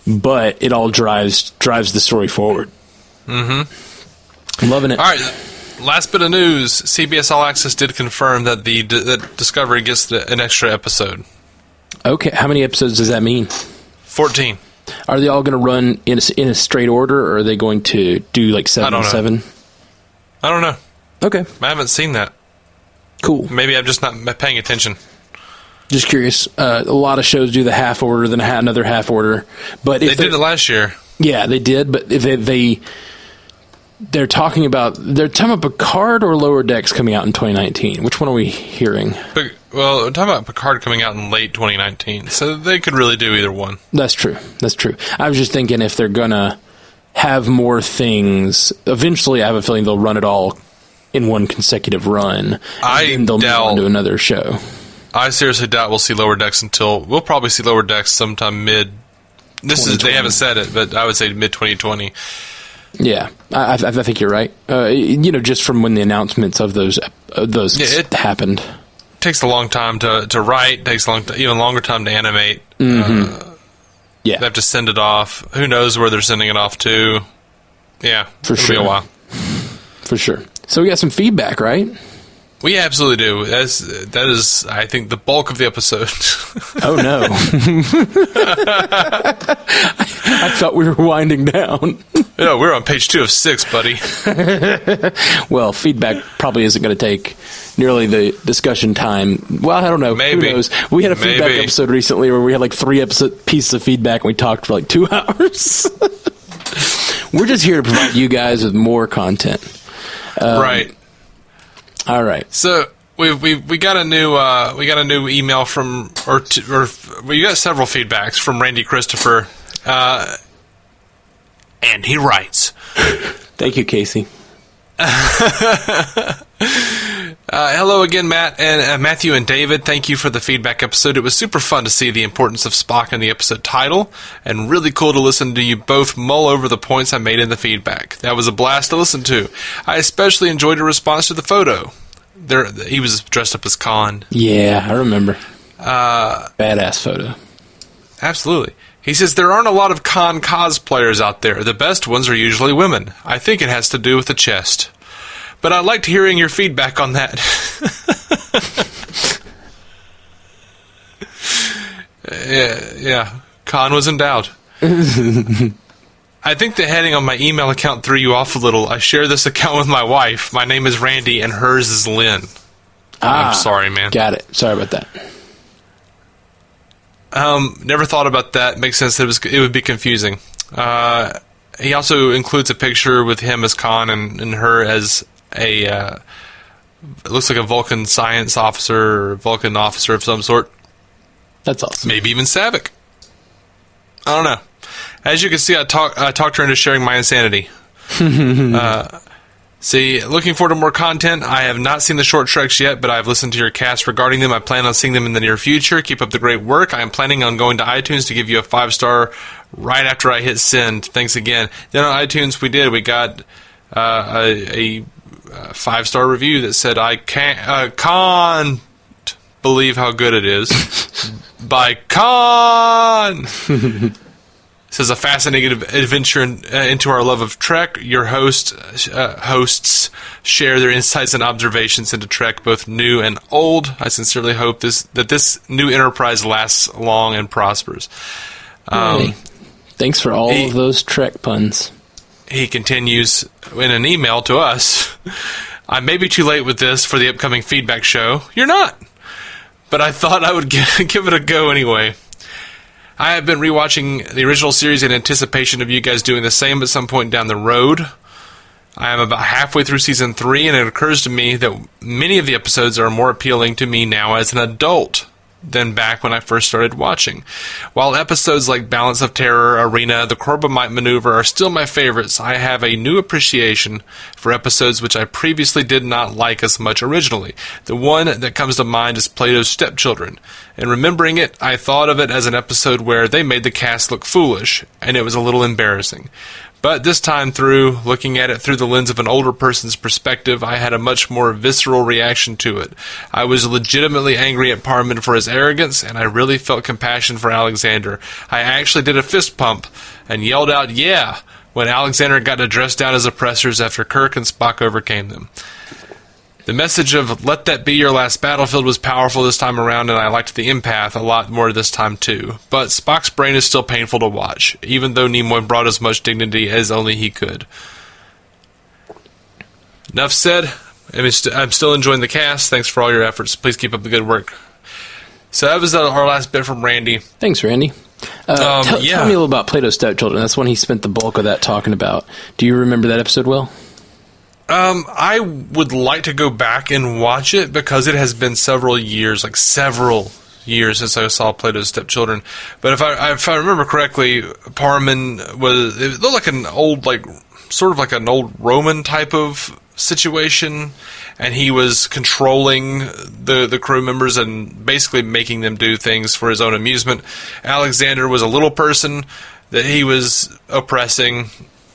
but it all drives the story forward. Mm-hmm. I'm loving it. All right. Last bit of news: CBS All Access did confirm that that Discovery gets an extra episode. Okay, how many episodes does that mean? 14. Are they all going to run in a straight order, or are they going to do like 7 and 7? I don't know. Okay. I haven't seen that. Cool. Maybe I'm just not paying attention. Just curious. A lot of shows do the half order, then another half order. But if they did it last year. Yeah, they did. But if they're talking about Picard or Lower Decks coming out in 2019. Which one are we hearing? Well, we're talking about Picard coming out in late 2019, so they could really do either one. That's true. I was just thinking if they're gonna have more things. Eventually, I have a feeling they'll run it all in one consecutive run. And they'll move on to another show. I seriously doubt we'll see Lower Decks we'll probably see Lower Decks sometime mid. They haven't said it, but I would say mid 2020. Yeah, I think you're right. Just from when the announcements of those happened. It takes a long time to write. Takes even longer time to animate. Mm-hmm. They have to send it off. Who knows where they're sending it off to? Yeah, for sure. It'll be a while. For sure. So we got some feedback, right? We absolutely do. That is, I think, the bulk of the episode. Oh, no. I thought we were winding down. Yeah, we're on page 2 of 6, buddy. Well, feedback probably isn't going to take nearly the discussion time. Well, I don't know. Maybe. Who knows? We had a feedback episode recently where we had like 3 pieces of feedback and we talked for like 2 hours. We're just here to provide you guys with more content. Right. All right. So we got a new email from we got several feedbacks from Randy Christopher, and he writes. Thank you, Casey. Hello again, Matt and Matthew and David. Thank you for the feedback episode. It was super fun to see the importance of Spock in the episode title, and really cool to listen to you both mull over the points I made in the feedback. That was a blast to listen to. I especially enjoyed your response to the photo. He was dressed up as Khan. Yeah, I remember. Badass photo. Absolutely. He says, there aren't a lot of Khan cosplayers out there. The best ones are usually women. I think it has to do with the chest. But I liked hearing your feedback on that. Yeah. Khan was in doubt. I think the heading on my email account threw you off a little. I share this account with my wife. My name is Randy, and hers is Lynn. I'm sorry, man. Got it. Sorry about that. Never thought about that. Makes sense that it would be confusing. He also includes a picture with him as Khan and her as it looks like a Vulcan science officer or Vulcan officer of some sort. That's awesome. Maybe even Savick. I don't know. As you can see, I talked her into sharing my insanity. Looking forward to more content. I have not seen the short treks yet, but I've listened to your cast regarding them. I plan on seeing them in the near future. Keep up the great work. I am planning on going to iTunes to give you a 5-star right after I hit send. Thanks again. Then on iTunes, we got a 5-star review that said, I can't believe how good it is. By Khan! This is a fascinating adventure into our love of Trek. Your hosts share their insights and observations into Trek, both new and old. I sincerely hope that this new enterprise lasts long and prospers. Thanks for all of those Trek puns. He continues in an email to us. I may be too late with this for the upcoming feedback show. You're not. But I thought I would give it a go anyway. I have been rewatching the original series in anticipation of you guys doing the same at some point down the road. I am about halfway through Season 3, and it occurs to me that many of the episodes are more appealing to me now as an adult than back when I first started watching. While episodes like Balance of Terror, Arena, The Corbomite Maneuver are still my favorites, I have a new appreciation for episodes which I previously did not like as much originally. The one that comes to mind is Plato's Stepchildren. And remembering it, I thought of it as an episode where they made the cast look foolish, and it was a little embarrassing. But this time through, looking at it through the lens of an older person's perspective, I had a much more visceral reaction to it. I was legitimately angry at Parman for his arrogance, and I really felt compassion for Alexander. I actually did a fist pump and yelled out, yeah, when Alexander got to dress down his oppressors after Kirk and Spock overcame them. The message of let that be your last battlefield was powerful this time around, and I liked the empath a lot more this time too. But Spock's brain is still painful to watch, even though Nimoy brought as much dignity as only he could. Enough said. I'm still enjoying the cast. Thanks for all your efforts. Please keep up the good work. So that was our last bit from Randy. Thanks, Randy. Tell me a little about Plato's Stepchildren. That's when he spent the bulk of that talking about. Do you remember that episode well? I would like to go back and watch it because it has been several years years since I saw Plato's Stepchildren. But if I remember correctly, Parman it looked like an old, like sort of like an old Roman type of situation, and he was controlling the crew members and basically making them do things for his own amusement. Alexander was a little person that he was oppressing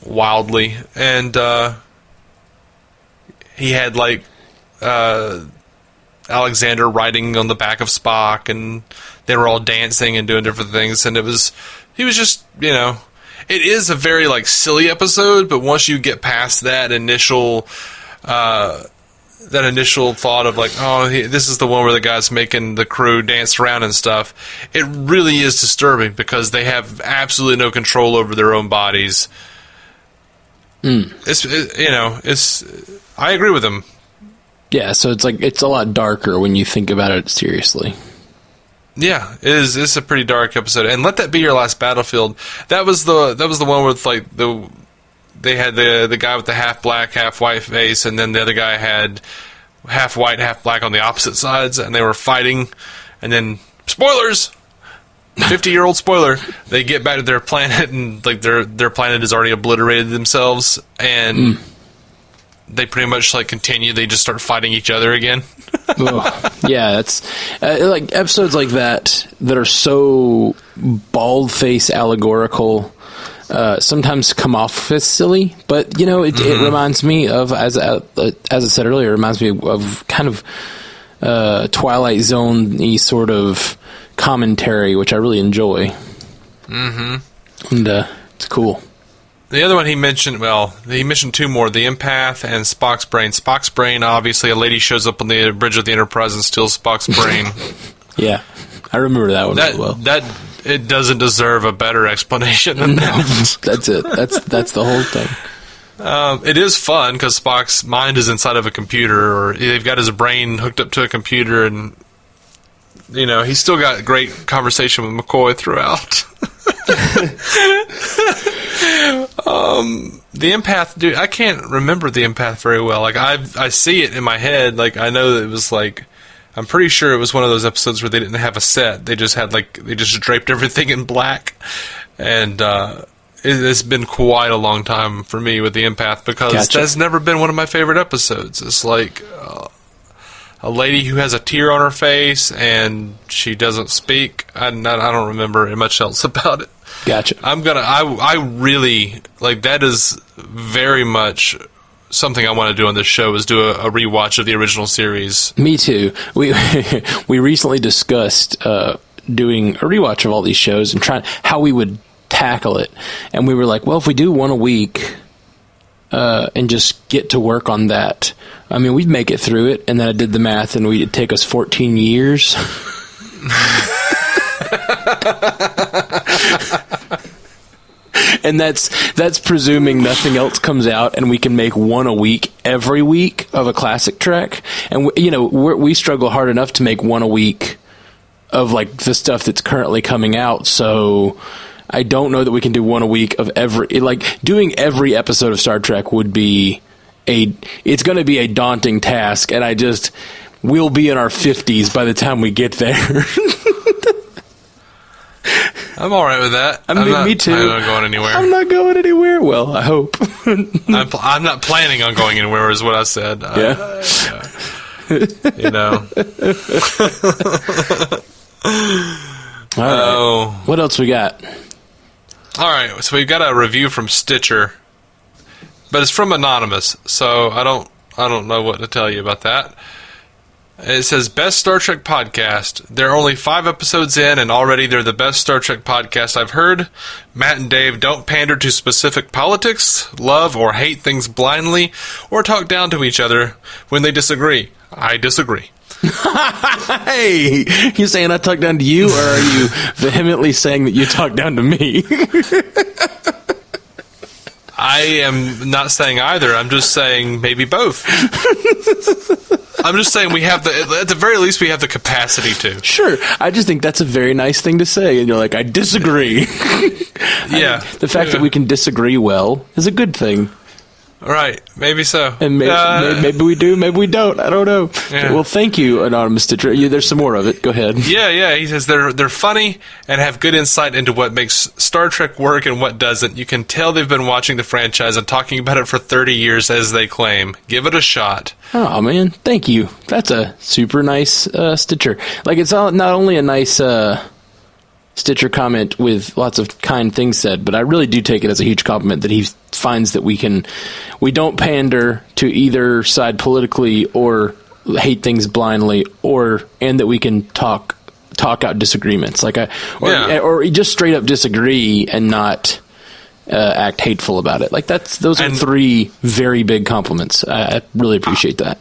wildly, and he had like Alexander riding on the back of Spock, and they were all dancing and doing different things, and he was just, it is a very like silly episode, but once you get past that initial thought of like, this is the one where the guy's making the crew dance around and stuff, it really is disturbing because they have absolutely no control over their own bodies. I agree with him. Yeah, so it's a lot darker when you think about it seriously. Yeah, it is. It's a pretty dark episode. And Let That Be Your Last Battlefield. That was the one with like they had the guy with the half black, half white face, and then the other guy had half white, half black on the opposite sides, and they were fighting. And then spoilers, 50-year-old spoiler, they get back to their planet, and like their planet has already obliterated themselves, and they pretty much like continue. They just start fighting each other again. Yeah, that's like episodes like that are so bald-face allegorical. Sometimes come off as silly, but it reminds me of, as I said earlier, it reminds me of kind of Twilight Zone-y sort of commentary, which I really enjoy. Mm-hmm. And it's cool. The other one he mentioned two more, the Empath and Spock's Brain. Spock's Brain, obviously, a lady shows up on the bridge of the Enterprise and steals Spock's brain. Yeah, I remember that one as well. It doesn't deserve a better explanation than that. That's it. That's the whole thing. It is fun because Spock's mind is inside of a computer, or they've got his brain hooked up to a computer, and he's still got great conversation with McCoy throughout. The Empath, dude, I can't remember the Empath very well. Like I see it in my head. Like I know that it was like, I'm pretty sure it was one of those episodes where they didn't have a set. They just had they just draped everything in black, and it's been quite a long time for me with the Empath because that's never been one of my favorite episodes. It's like a lady who has a tear on her face and she doesn't speak. I don't remember much else about it. Gotcha. I really like that. Is very much something I want to do on this show, is do a rewatch of the original series. Me too. We recently discussed doing a rewatch of all these shows and trying how we would tackle it, and we were like, well, if we do one a week and just get to work on that, I mean, we'd make it through it. And then I did the math, and it'd take us 14 years. And that's presuming nothing else comes out, and we can make one a week every week of a classic Trek. And we struggle hard enough to make one a week of like the stuff that's currently coming out. So I don't know that we can do one a week of doing every episode of Star Trek would be it's going to be a daunting task, and we'll be in our 50s by the time we get there. I'm all right with that. Me too. I'm not going anywhere. I'm not going anywhere. Well, I hope. I'm not planning on going anywhere, is what I said. Yeah. All right. What else we got? All right. So we've got a review from Stitcher, but it's from Anonymous, so I don't know what to tell you about that. It says, best Star Trek podcast. They're only 5 episodes in, and already they're the best Star Trek podcast I've heard. Matt and Dave don't pander to specific politics, love or hate things blindly, or talk down to each other when they disagree. I disagree. Hey, you saying I talk down to you, or are you vehemently saying that you talk down to me? I am not saying either. I'm just saying maybe both. I'm just saying at the very least, we have the capacity to. Sure. I just think that's a very nice thing to say. And you're like, I disagree. Yeah. The fact that we can disagree well is a good thing. Right, maybe so. And maybe we do, maybe we don't. I don't know. Yeah. Well, thank you, Anonymous Stitcher. There's some more of it. Go ahead. Yeah. He says they're funny and have good insight into what makes Star Trek work and what doesn't. You can tell they've been watching the franchise and talking about it for 30 years, as they claim. Give it a shot. Oh, man. Thank you. That's a super nice Stitcher. Like, it's not only a nice Stitcher comment with lots of kind things said, but I really do take it as a huge compliment that he finds that we don't pander to either side politically or hate things blindly, and that we can talk out disagreements, or just straight up disagree and not act hateful about it. Like those are three very big compliments. I really appreciate that.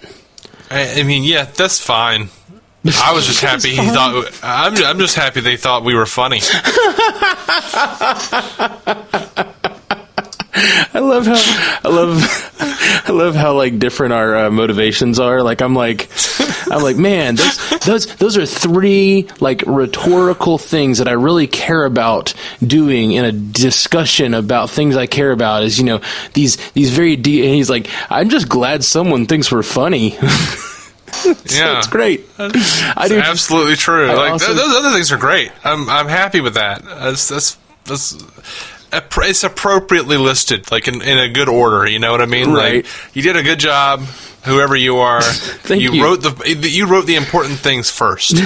I mean, yeah, that's fine. I was just happy he thought. I'm just happy they thought we were funny. I love how like different our motivations are. Like I'm like, man, those are three like rhetorical things that I really care about doing in a discussion about things I care about. Is these very deep. And he's like, I'm just glad someone thinks we're funny. It's great. That's absolutely true. Those other things are great. I'm happy with that. It's appropriately listed, like in a good order. You know what I mean? Right. Like you did a good job, whoever you are. you wrote the important things first.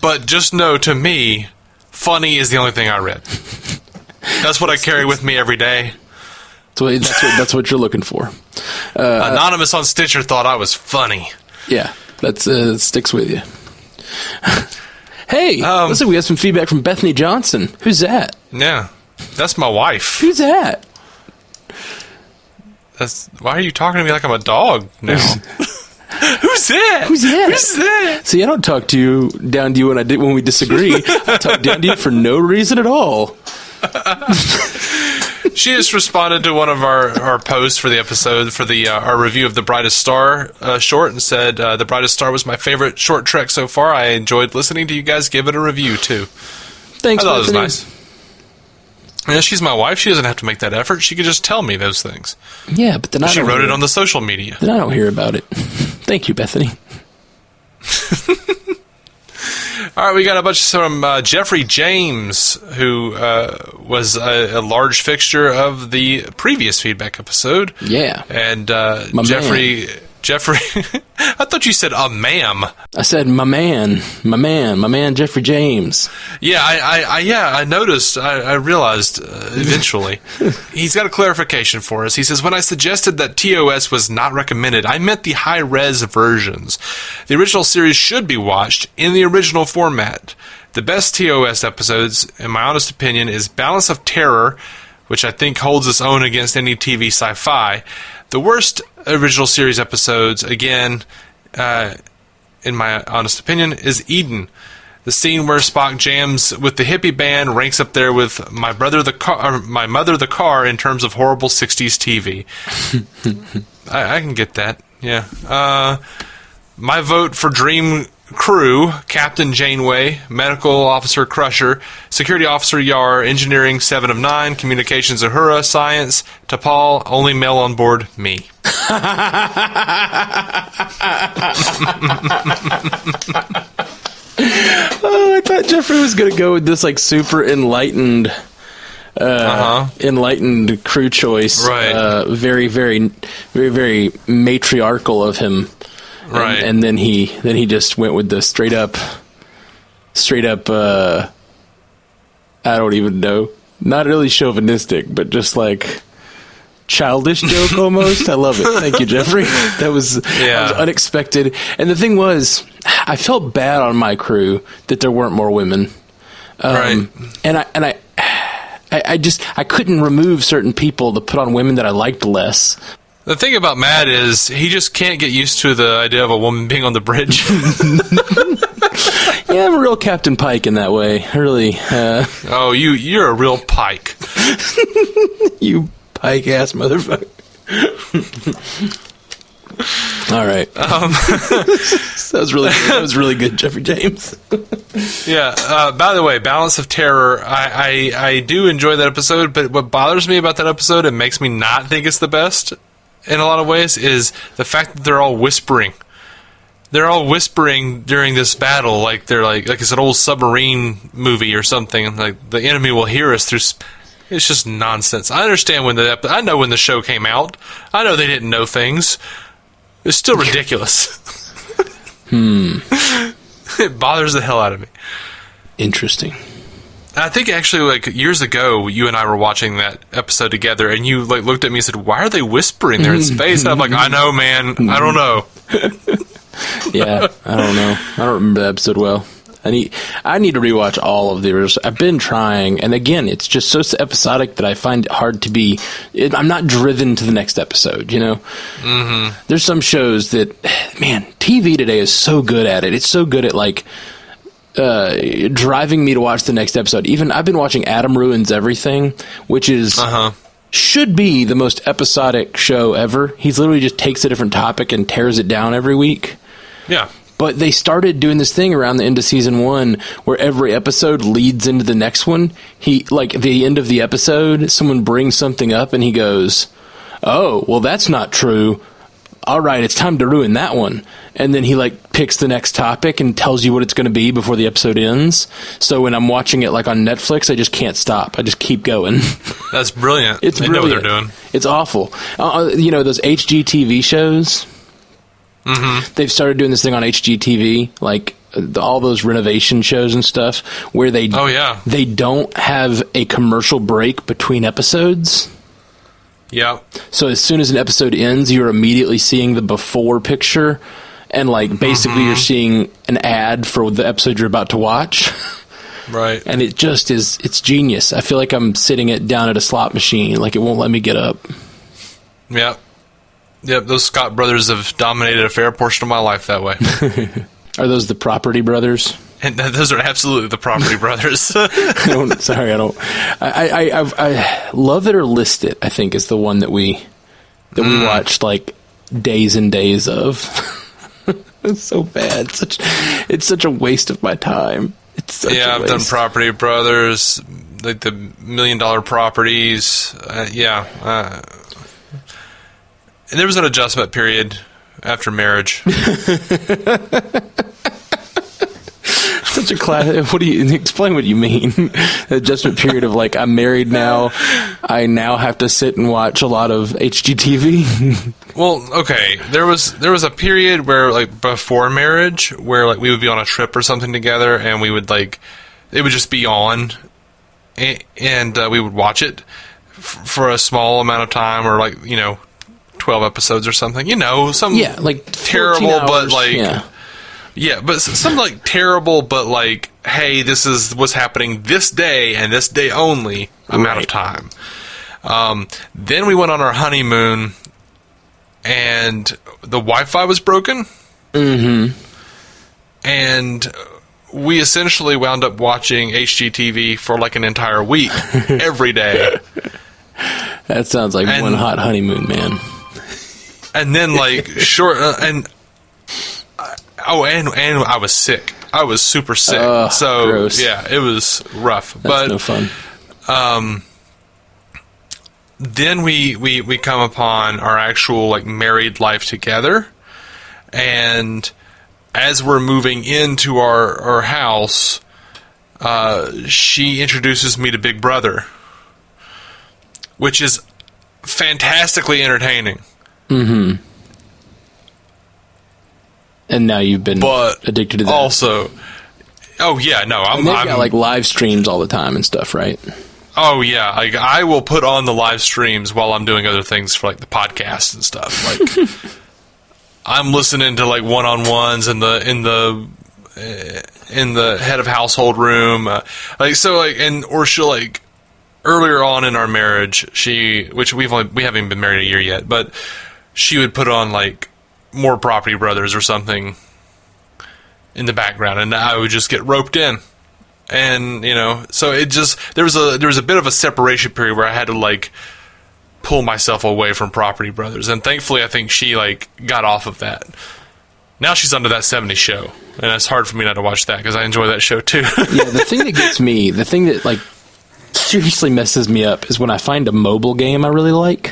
But just know, to me, funny is the only thing I read. That's what I carry with me every day. That's what you're looking for. Anonymous on Stitcher thought I was funny. Yeah, that sticks with you. Hey, listen, we got some feedback from Bethany Johnson. Who's that? Yeah, that's my wife. Who's that? Why are you talking to me like I'm a dog now? Who's that? Who's that? See, I don't talk down to you when we disagree. I talk down to you for no reason at all. She just responded to one of our posts for the episode for our review of The Brightest Star short, and said, The Brightest Star was my favorite short trek so far. I enjoyed listening to you guys give it a review, too. Thanks, I thought Bethany. it was nice. Yeah, she's my wife. She doesn't have to make that effort. She could just tell me those things. Yeah, but then she wrote it on the social media. Then I don't hear about it. Thank you, Bethany. All right, we got a bunch from Geoffrey James, who was a large fixture of the previous feedback episode. Yeah. And Geoffrey, I thought you said a ma'am. I said my man, Geoffrey James. Yeah, I noticed. I realized eventually. He's got a clarification for us. He says, when I suggested that TOS was not recommended, I meant the high-res versions. The original series should be watched in the original format. The best TOS episodes, in my honest opinion, is Balance of Terror, which I think holds its own against any TV sci-fi. The worst original series episodes, again, in my honest opinion, is Eden. The scene where Spock jams with the hippie band ranks up there with My Mother the Car in terms of horrible 60s TV. I can get that, yeah. My vote for Dream Crew, Captain Janeway, Medical Officer Crusher, Security Officer Yar, Engineering 7 of 9, Communications Uhura, Science, T'Pol, only male on board, me. Oh, I thought Geoffrey was going to go with this like super enlightened crew choice. Right. Very, very, very, very matriarchal of him. Right. And then he just went with the straight up I don't even know. Not really chauvinistic, but just like childish joke almost. I love it. Thank you, Geoffrey. That was unexpected. And the thing was, I felt bad on my crew that there weren't more women. Right. And I couldn't remove certain people to put on women that I liked less. The thing about Matt is he just can't get used to the idea of a woman being on the bridge. Yeah, I'm a real Captain Pike in that way. Really. Oh, you're a real Pike. You Pike-ass motherfucker. All right. That was really good. That was really good, Jeffrey James. Yeah. By the way, Balance of Terror, I do enjoy that episode, but what bothers me about that episode and makes me not think it's the best in a lot of ways is the fact that they're all whispering. They're all whispering during this battle, like they're like it's an old submarine movie or something. Like the enemy will hear us through. It's just nonsense. I understand I know when the show came out. I know they didn't know things. It's still ridiculous. It bothers the hell out of me. Interesting. I think actually, like years ago, you and I were watching that episode together, and you like looked at me and said, "Why are they whispering? They're in space." And I'm like, "I know, man. I don't know." Yeah, I don't know. I don't remember the episode well. I need to rewatch all of these. I've been trying, and again, it's just so episodic that I find it hard to be. I'm not driven to the next episode. You know, There's some shows that, man, TV today is so good at it. It's so good at like driving me to watch the next episode. Even I've been watching Adam Ruins Everything, which is should be the most episodic show ever. He's literally just takes a different topic and tears it down every week. Yeah. But they started doing this thing around the end of season 1 where every episode leads into the next one. Like the end of the episode, someone brings something up and he goes, "Oh, well, that's not true. All right, it's time to ruin that one." And then he like picks the next topic and tells you what it's going to be before the episode ends. So when I'm watching it like on Netflix, I just can't stop. I just keep going. That's brilliant. They know what they're doing. It's awful. You know, those HGTV shows? They've started doing this thing on HGTV, like all those renovation shows and stuff, where they don't have a commercial break between episodes. Yeah. So as soon as an episode ends, you're immediately seeing the before picture, and like basically you're seeing an ad for the episode you're about to watch. Right. And it just is, it's genius. I feel like I'm sitting it down at a slot machine, like it won't let me get up. Yep. Yep, those Scott brothers have dominated a fair portion of my life that way. Are those the Property Brothers? And those are absolutely the Property Brothers. I Love It or List It, I think, is the one that we watched like days and days of. It's so bad. It's such a waste of my time. It's such a waste. I've done Property Brothers, like the $1 Million Properties. There was an adjustment period after marriage. Such a class. What do you explain? What you mean? Adjustment period of like, I'm married now. I now have to sit and watch a lot of HGTV. Well, okay. There was a period where like before marriage where like we would be on a trip or something together, and we would like it would just be on, and we would watch it for a small amount of time, or like 12 episodes or something, like terrible, hours, but like, but some like terrible, but like, hey, this is what's happening this day and this day only amount of time. Then we went on our honeymoon, and the Wi-Fi was broken. And we essentially wound up watching HGTV for like an entire week, every day. That sounds like one hot honeymoon, man. And then, like, and I was sick. I was super sick. So, gross. Yeah, it was rough. That's no fun. Then we come upon our actual, like, married life together. And as we're moving into our house, she introduces me to Big Brother, which is fantastically entertaining. And now you've been addicted to that. Also, they've got like live streams all the time and stuff, right? Oh yeah, like I will put on the live streams while I'm doing other things for like the podcast and stuff. Like I'm listening to like one-on-ones in the head of household room, or she'll like earlier on in our marriage, which we haven't been married a year yet, but she would put on like more Property Brothers or something in the background, and I would just get roped in. And so it just there was a bit of a separation period where I had to like pull myself away from Property Brothers. And thankfully, I think she like got off of that. Now she's under That 70s Show, and it's hard for me not to watch that because I enjoy that show too. Yeah, the thing that gets me, the thing that like seriously messes me up is when I find a mobile game I really like.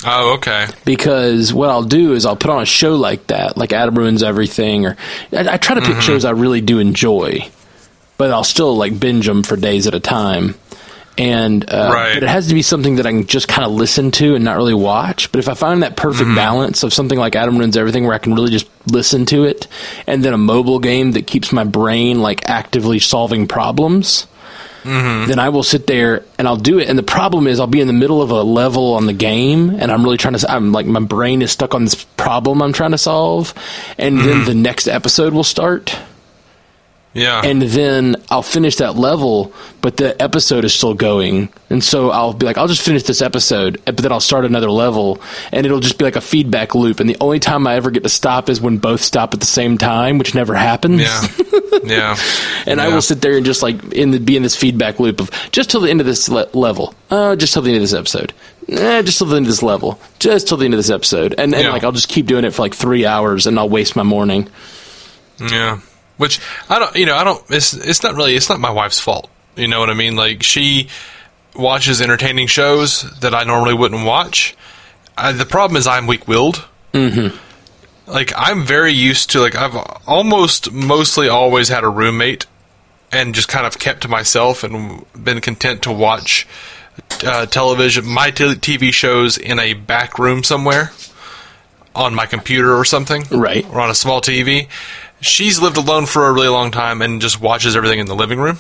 Oh, okay. Because what I'll do is I'll put on a show like that, like Adam Ruins Everything, or I try to pick shows I really do enjoy, but I'll still like binge them for days at a time. And but it has to be something that I can just kind of listen to and not really watch. But if I find that perfect balance of something like Adam Ruins Everything where I can really just listen to it, and then a mobile game that keeps my brain like actively solving problems, then I will sit there and I'll do it. And the problem is I'll be in the middle of a level on the game and I'm really I'm like, my brain is stuck on this problem I'm trying to solve. And then the next episode will start. Yeah. And then I'll finish that level, but the episode is still going. And so I'll be like, I'll just finish this episode, but then I'll start another level, and it'll just be like a feedback loop. And the only time I ever get to stop is when both stop at the same time, which never happens. Yeah. Yeah. And I will sit there and just like be in this feedback loop of just till the end of this level. Just till the end of this episode. Just till the end of this level. Just till the end of this episode. And like I'll just keep doing it for like 3 hours, and I'll waste my morning. Yeah. Which I don't, it's not my wife's fault. You know what I mean? Like, she watches entertaining shows that I normally wouldn't watch. The problem is I'm weak-willed. Like, I'm very used to, like, I've mostly always had a roommate and just kind of kept to myself and been content to watch television, my TV shows in a back room somewhere on my computer or something. Right. Or on a small TV. She's lived alone for a really long time and just watches everything in the living room.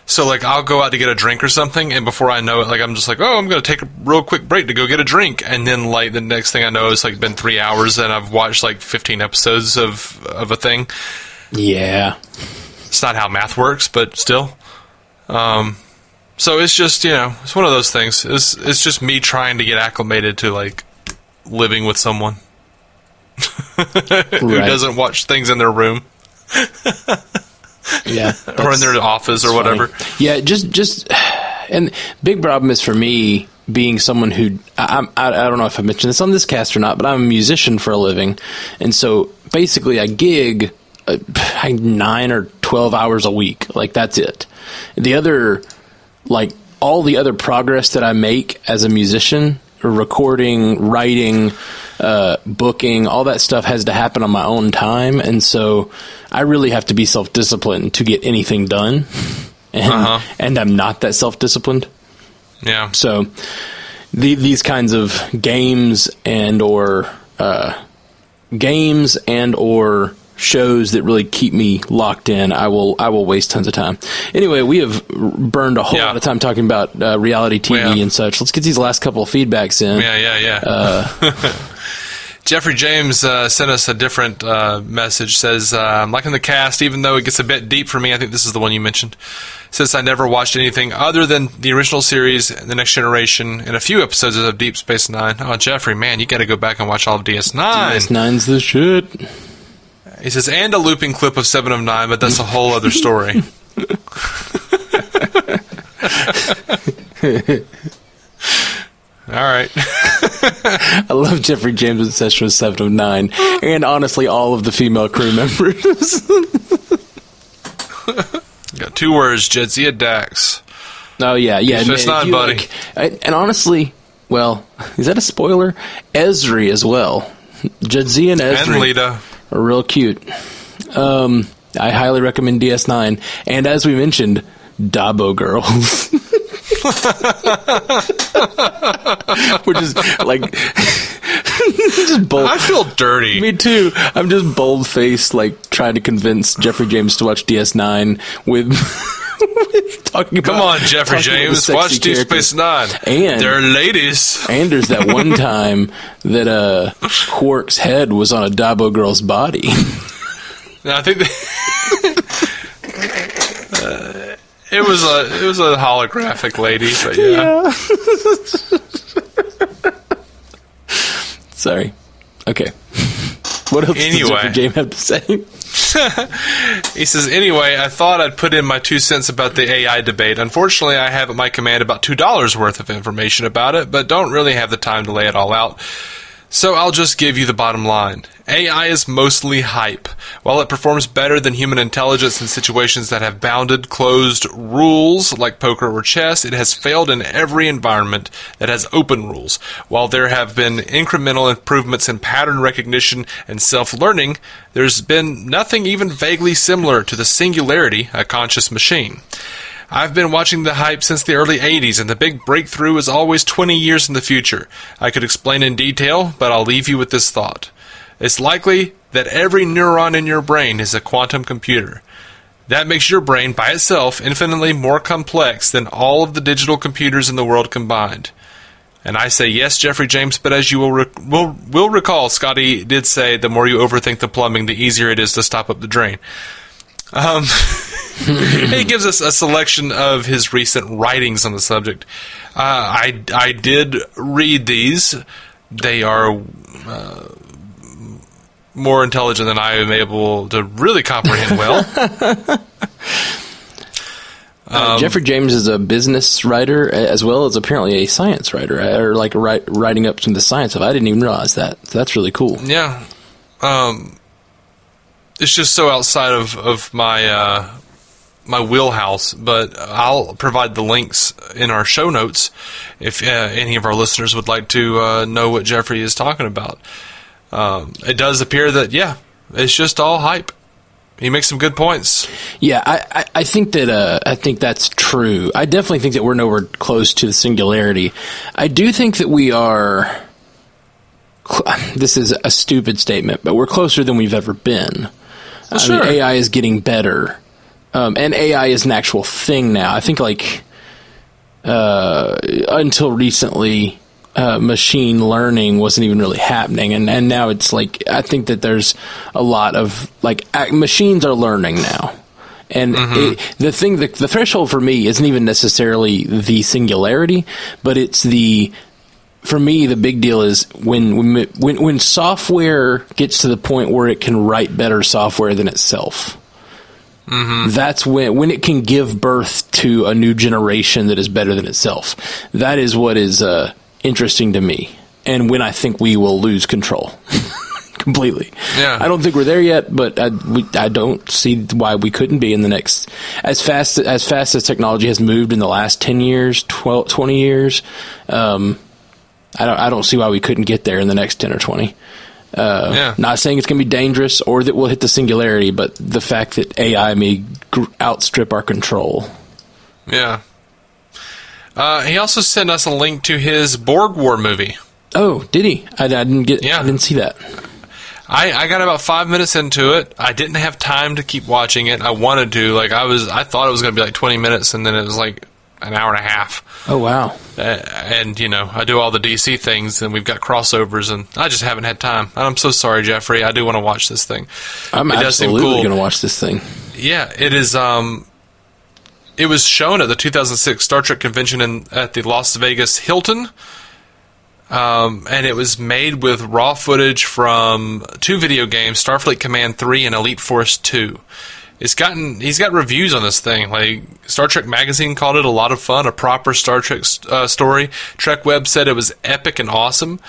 So, like, I'll go out to get a drink or something, and before I know it, like, I'm just like, oh, I'm going to take a real quick break to go get a drink. And then, like, the next thing I know, it's, like, been 3 hours, and I've watched, like, 15 episodes of a thing. Yeah. It's not how math works, but still. So it's just, it's one of those things. It's just me trying to get acclimated to, like, living with someone. Who doesn't watch things in their room. Yeah. Or in their office or whatever. Yeah, just and big problem is for me being someone who I don't know if I mentioned this on this cast or not, but I'm a musician for a living. And so basically I gig 9 or 12 hours a week. Like, that's it. The other, like, all the other progress that I make as a musician, recording, writing, booking, all that stuff has to happen on my own time, and so I really have to be self-disciplined to get anything done, and I'm not that self-disciplined. Yeah. So these kinds of games and or shows that really keep me locked in, I will waste tons of time. Anyway, we have burned a whole lot of time talking about reality TV and such. Let's get these last couple of feedbacks in. Yeah. Geoffrey James sent us a different message. Says, I'm liking the cast, even though it gets a bit deep for me. I think this is the one you mentioned. Says, I never watched anything other than the original series, The Next Generation, and a few episodes of Deep Space Nine. Oh, Geoffrey, man, you got to go back and watch all of DS9. DS9's the shit. He says, and a looping clip of 7 of 9, but that's a whole other story. All right. I love Geoffrey James' obsession with 7 of 9, and honestly, all of the female crew members. Got 2 words, Jadzia Dax. Oh, yeah. It's not, buddy. And honestly, well, is that a spoiler? Esri as well. Jadzia and Esri. And Lita. Are real cute. I highly recommend DS9. And as we mentioned, Dabo Girls. Which is like just bold. I feel dirty. Me too. I'm just bold-faced, like, trying to convince Geoffrey James to watch DS9 with talking about... Come on, Geoffrey James, watch Deep Space Nine. And they're ladies. And there's that one time that Quark's head was on a Dabo girl's body. I think it was a holographic lady, but yeah. Sorry. Okay. What else does Geoffrey James have to say? He says, anyway, I thought I'd put in my 2 cents about the AI debate. Unfortunately, I have at my command about $2 worth of information about it, but don't really have the time to lay it all out. So I'll just give you the bottom line. AI is mostly hype. While it performs better than human intelligence in situations that have bounded, closed rules like poker or chess, it has failed in every environment that has open rules. While there have been incremental improvements in pattern recognition and self-learning, there's been nothing even vaguely similar to the singularity, a conscious machine. I've been watching the hype since the early 80s, and the big breakthrough is always 20 years in the future. I could explain in detail, but I'll leave you with this thought. It's likely that every neuron in your brain is a quantum computer. That makes your brain, by itself, infinitely more complex than all of the digital computers in the world combined. And I say, yes, Geoffrey James, but as you will recall, Scotty did say, the more you overthink the plumbing, the easier it is to stop up the drain. He gives us a selection of his recent writings on the subject. I did read these. They are more intelligent than I am able to really comprehend well. Geoffrey James is a business writer as well as apparently a science writer, or like writing up some of the science of. I didn't even realize that. So that's really cool. Yeah. It's just so outside of my my wheelhouse, but I'll provide the links in our show notes if any of our listeners would like to know what Geoffrey is talking about. It does appear that, yeah, it's just all hype. He makes some good points. Yeah, I think that I think that's true. I definitely think that we're nowhere close to the singularity. I do think that we are. This is a stupid statement, but we're closer than we've ever been. Well, sure. I mean, AI is getting better, and AI is an actual thing now. I think until recently, machine learning wasn't even really happening, and now it's like I think that there's a lot of machines are learning now, and the threshold for me isn't even necessarily the singularity, but it's for me, the big deal is when software gets to the point where it can write better software than itself. Mm-hmm. That's when it can give birth to a new generation that is better than itself. That is what is interesting to me, and when I think we will lose control completely. Yeah. I don't think we're there yet, but I don't see why we couldn't be in the next as fast as technology has moved in the last 10 years, 20 years. I don't see why we couldn't get there in the next 10 or 20. Not saying it's going to be dangerous or that we'll hit the singularity, but the fact that AI may outstrip our control. Yeah. He also sent us a link to his Borg War movie. Oh, did he? I didn't see that. I got about 5 minutes into it. I didn't have time to keep watching it. I wanted to. I thought it was going to be 20 minutes, and then it was an hour and a half. Oh, wow. And, I do all the DC things, and we've got crossovers, and I just haven't had time. And I'm so sorry, Geoffrey. I do want to watch this thing. I'm absolutely going to watch this thing. Yeah, it is. It was shown at the 2006 Star Trek convention at the Las Vegas Hilton, and it was made with raw footage from 2 video games, Starfleet Command 3 and Elite Force 2. He's got reviews on this thing. Star Trek Magazine called it a lot of fun, a proper Star Trek story. Trek Web said it was epic and awesome.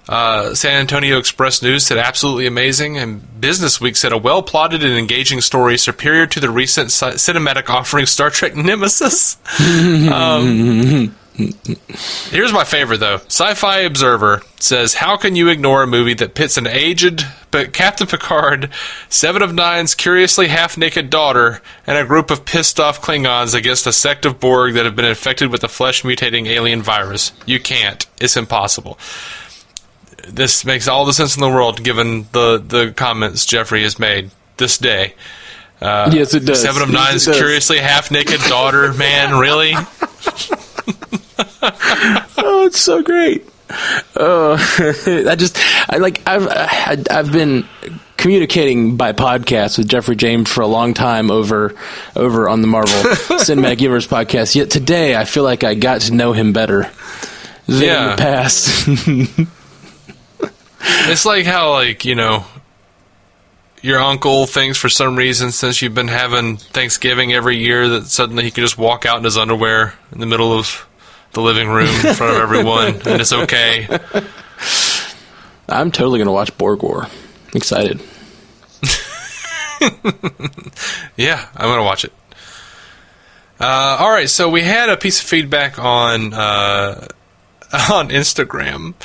San Antonio Express News said absolutely amazing, and Business Week said a well-plotted and engaging story superior to the recent cinematic offering Star Trek Nemesis. Here's my favorite, though. Sci-Fi Observer says, how can you ignore a movie that pits an aged Captain Picard, 7 of Nine's curiously half-naked daughter, and a group of pissed-off Klingons against a sect of Borg that have been infected with a flesh-mutating alien virus? You can't. It's impossible. This makes all the sense in the world, given the comments Geoffrey has made this day. Yes, it does. 7 of Nine's curiously half-naked daughter, man, really? Oh, it's so great. I've been communicating by podcast with Geoffrey James for a long time over on the Marvel Cinematic Universe podcast. Yet today, I feel like I got to know him better than in the past. It's like how, your uncle thinks for some reason, since you've been having Thanksgiving every year, that suddenly he can just walk out in his underwear in the middle of the living room in front of everyone, and it's okay. I'm totally going to watch Borg War. I'm excited. Yeah, I'm going to watch it. All right, so we had a piece of feedback on Instagram.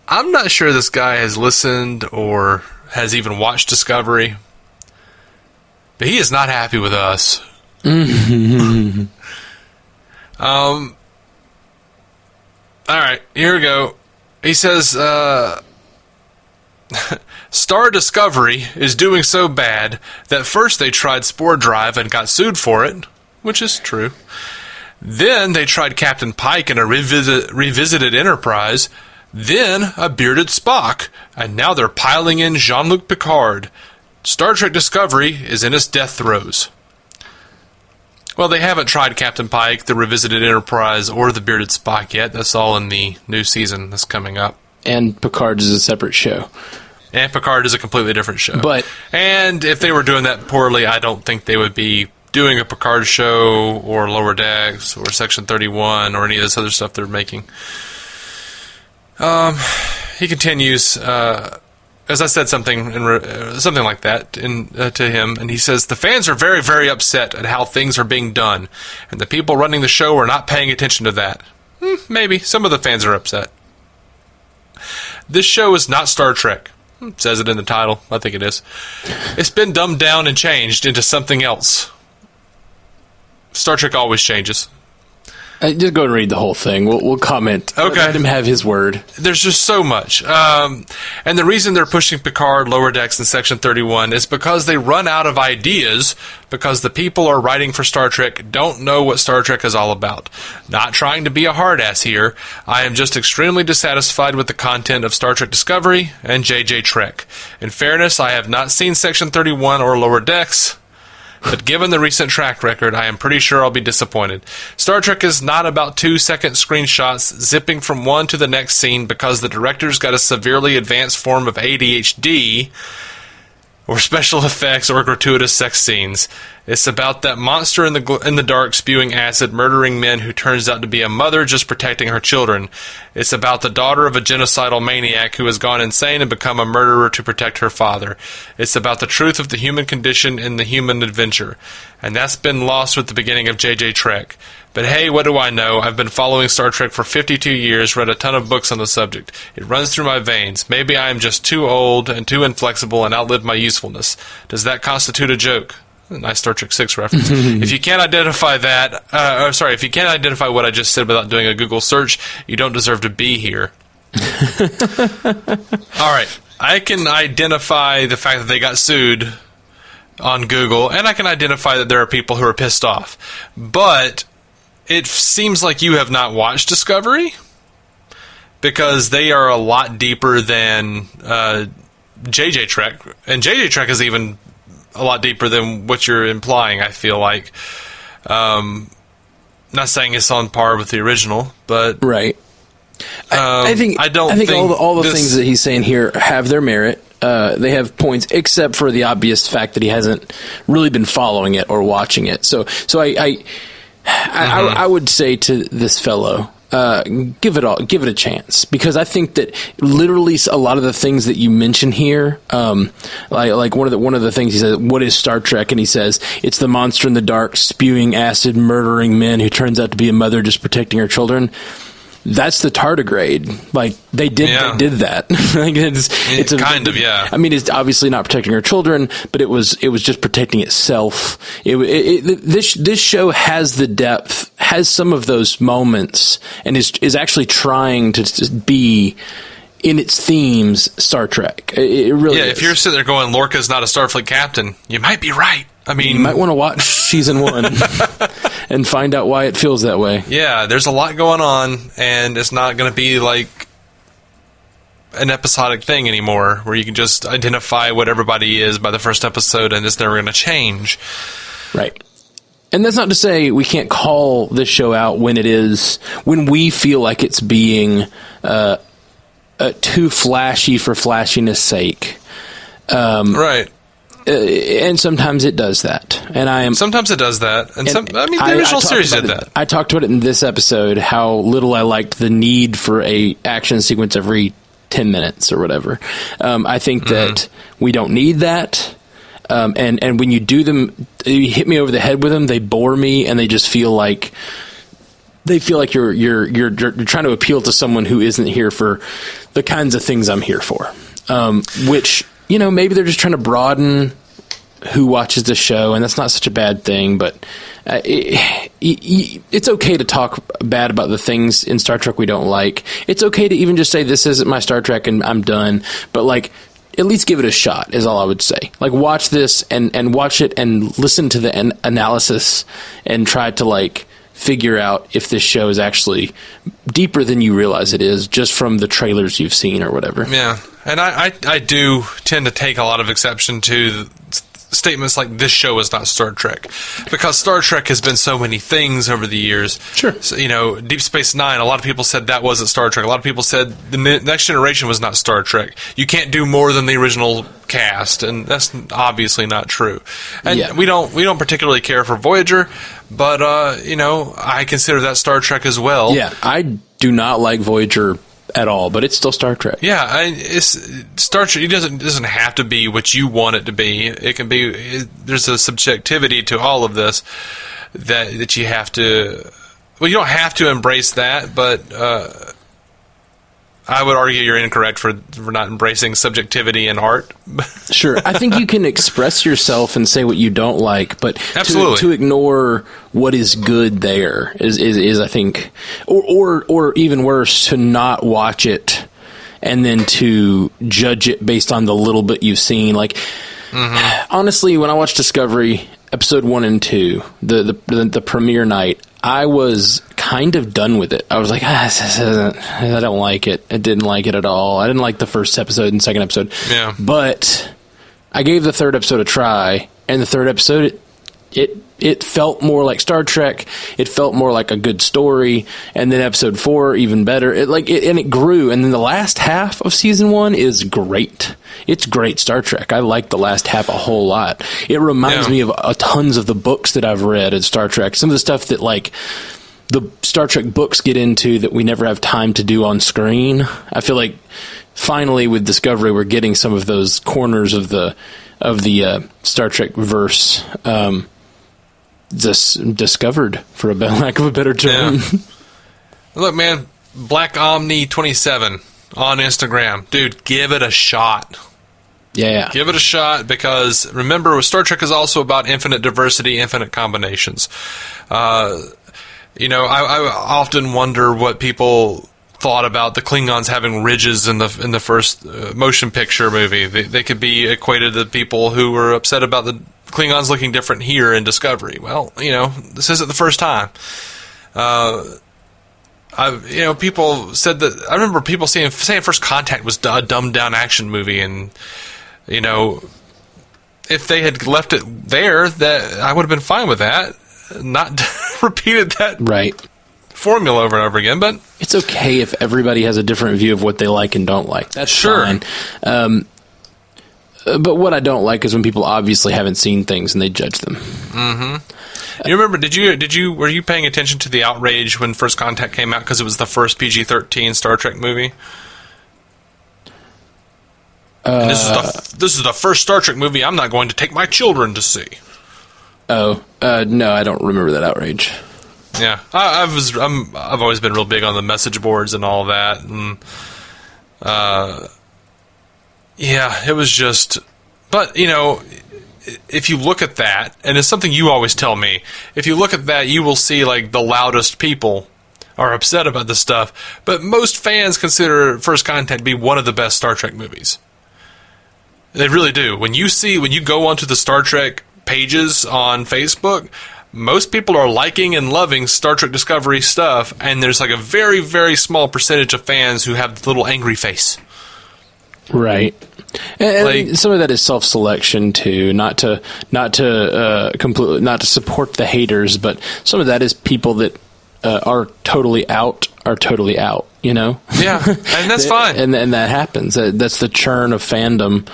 I'm not sure this guy has listened or has even watched Discovery, but he is not happy with us. All right, here we go. He says, Star Discovery is doing so bad that first they tried Spore Drive and got sued for it, which is true. Then they tried Captain Pike in a revisited Enterprise, then a bearded Spock, and now they're piling in Jean-Luc Picard. Star Trek Discovery is in its death throes. Well, they haven't tried Captain Pike, the revisited Enterprise, or the bearded Spock yet. That's all in the new season that's coming up. And Picard is a separate show. And Picard is a completely different show. And if they were doing that poorly, I don't think they would be doing a Picard show or Lower Decks or Section 31 or any of this other stuff they're making. He continues, as I said something like that to him, and he says, the fans are very, very upset at how things are being done, and the people running the show are not paying attention to that. Maybe. Some of the fans are upset. This show is not Star Trek. It says it in the title. I think it is. It's been dumbed down and changed into something else. Star Trek always changes. Just go and read the whole thing. We'll comment. Okay. Let him have his word. There's just so much. And the reason they're pushing Picard, Lower Decks, and Section 31 is because they run out of ideas, because the people are writing for Star Trek don't know what Star Trek is all about. Not trying to be a hard-ass here. I am just extremely dissatisfied with the content of Star Trek Discovery and JJ Trek. In fairness, I have not seen Section 31 or Lower Decks, but given the recent track record, I am pretty sure I'll be disappointed. Star Trek is not about 2-second screenshots zipping from one to the next scene because the director's got a severely advanced form of ADHD, or special effects, or gratuitous sex scenes. It's about that monster in the dark spewing acid, murdering men who turns out to be a mother just protecting her children. It's about the daughter of a genocidal maniac who has gone insane and become a murderer to protect her father. It's about the truth of the human condition in the human adventure. And that's been lost with the beginning of JJ Trek. But hey, what do I know? I've been following Star Trek for 52 years, read a ton of books on the subject. It runs through my veins. Maybe I am just too old and too inflexible and outlived my usefulness. Does that constitute a joke? A nice Star Trek 6 reference. If you can't identify if you can't identify what I just said without doing a Google search, you don't deserve to be here. All right. I can identify the fact that they got sued on Google, and I can identify that there are people who are pissed off. But it seems like you have not watched Discovery, because they are a lot deeper than JJ Trek. And JJ Trek is even a lot deeper than what you're implying, I feel like. Not saying it's on par with the original, but right. I think all the things that he's saying here have their merit. They have points, except for the obvious fact that he hasn't really been following it or watching it. So I would say to this fellow, give it a chance, because I think that literally a lot of the things that you mention here, like one of the things he says, what is Star Trek? And he says it's the monster in the dark spewing acid, murdering men who turns out to be a mother just protecting her children. That's the tardigrade. Like they did that. Like it's I mean, it's obviously not protecting her children, but it was just protecting itself. This show has the depth, has some of those moments, and is actually trying to be in its themes Star Trek. It really is. If you're sitting there going, Lorca's not a Starfleet captain, you might be right. I mean, you might want to watch season 1 and find out why it feels that way. Yeah, there's a lot going on, and it's not going to be like an episodic thing anymore, where you can just identify what everybody is by the first episode, and it's never going to change. Right. And that's not to say we can't call this show out when we feel like it's being too flashy for flashiness sake. Right. And sometimes it does that. And sometimes it does that, and the original series did that. I talked about it in this episode how little I liked the need for a action sequence every 10 minutes or whatever. I think that we don't need that. And when you do them, you hit me over the head with them. They bore me, and they just feel like you're trying to appeal to someone who isn't here for the kinds of things I'm here for. Which, maybe they're just trying to broaden who watches the show, and that's not such a bad thing. But it's okay to talk bad about the things in Star Trek we don't like. It's okay to even just say this isn't my Star Trek and I'm done. But at least give it a shot is all I would say. Watch this and watch it and listen to the analysis and try to figure out if this show is actually deeper than you realize it is just from the trailers you've seen or whatever. Yeah, and I do tend to take a lot of exception to statements like this show is not Star Trek, because Star Trek has been so many things over the years. Sure. So, Deep Space Nine, a lot of people said that wasn't Star Trek. A lot of people said the Next Generation was not Star Trek. You can't do more than the original cast, and that's obviously not true. And we don't particularly care for Voyager, but I consider that Star Trek as well. Yeah, I do not like Voyager at all, but it's still Star Trek. Yeah, it's Star Trek. It doesn't have to be what you want it to be. It can be. There's a subjectivity to all of this that you have to. Well, you don't have to embrace that, but I would argue you're incorrect for not embracing subjectivity in art. Sure, I think you can express yourself and say what you don't like, but to ignore what is good there is I think, or even worse, to not watch it and then to judge it based on the little bit you've seen. Honestly, when I watched Discovery episode 1 and 2, the premiere night, I was kind of done with it. I was like, I don't like it. I didn't like it at all. I didn't like the first episode and second episode. Yeah. But I gave the third episode a try, and the third episode, it felt more like Star Trek. It felt more like a good story. And then episode 4, even better. It grew. And then the last half of season 1 is great. It's great Star Trek. I like the last half a whole lot. It reminds me of tons of the books that I've read in Star Trek. Some of the stuff that the Star Trek books get into that we never have time to do on screen. I feel like finally with Discovery we're getting some of those corners of the Star Trek verse discovered, for lack of a better term. Yeah. Look, man, Black Omni 27 on Instagram, dude, give it a shot. Yeah. Give it a shot, because remember, Star Trek is also about infinite diversity, infinite combinations. I often wonder what people thought about the Klingons having ridges in the first motion picture movie. They could be equated to people who were upset about the Klingons looking different here in Discovery. Well, this isn't the first time. People said that. I remember people saying First Contact was a dumbed down action movie, and if they had left it there, that I would have been fine with that. Not repeated that formula over and over again, but it's okay if everybody has a different view of what they like and don't like. That's fine. But what I don't like is when people obviously haven't seen things and they judge them. Mm-hmm. You remember? Were you paying attention to the outrage when First Contact came out because it was the first PG-13 Star Trek movie? And this is the first Star Trek movie I'm not going to take my children to see. No, I don't remember that outrage. Yeah, I've always been real big on the message boards and all that, and it was just. But if you look at that, and it's something you always tell me, if you look at that, you will see the loudest people are upset about this stuff. But most fans consider First Contact to be one of the best Star Trek movies. They really do. When you go onto the Star Trek pages on Facebook, most people are liking and loving Star Trek Discovery stuff, and there's a very, very small percentage of fans who have the little angry face. Right. And some of that is self-selection too, not to completely, not to support the haters, but some of that is people that are totally out, you know? Yeah, and that's fine. And that happens. That's the churn of fandom.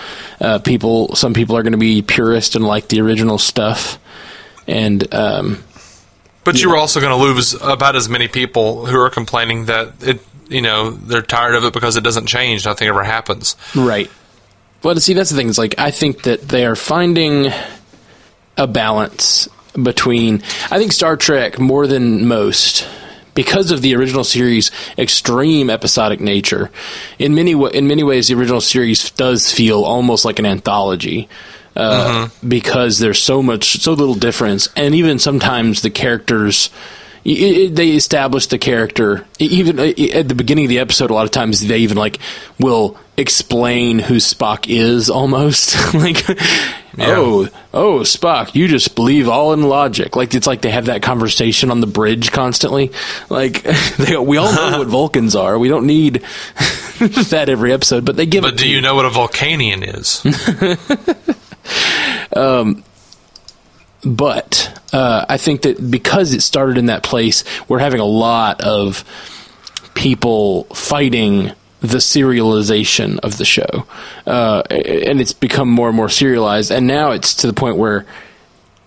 Some people are going to be purist and like the original stuff. And, but you're also going to lose about as many people who are complaining that they're tired of it because it doesn't change. Nothing ever happens. Right. Well, see, that's the thing. It's like, I think that they are finding a balance between, I think Star Trek, more than most, because of the original series' extreme episodic nature, in many ways, the original series does feel almost like an anthology. Because there's so little difference, and even sometimes the characters, they establish the character even at the beginning of the episode. A lot of times they even will explain who Spock is, almost like, oh Spock, you just believe all in logic. It's like they have that conversation on the bridge constantly. We all know what Vulcans are. We don't need that every episode, but they give. But do you know what a Vulcanian is? But I think that because it started in that place, we're having a lot of people fighting the serialization of the show. And it's become more and more serialized. And now it's to the point where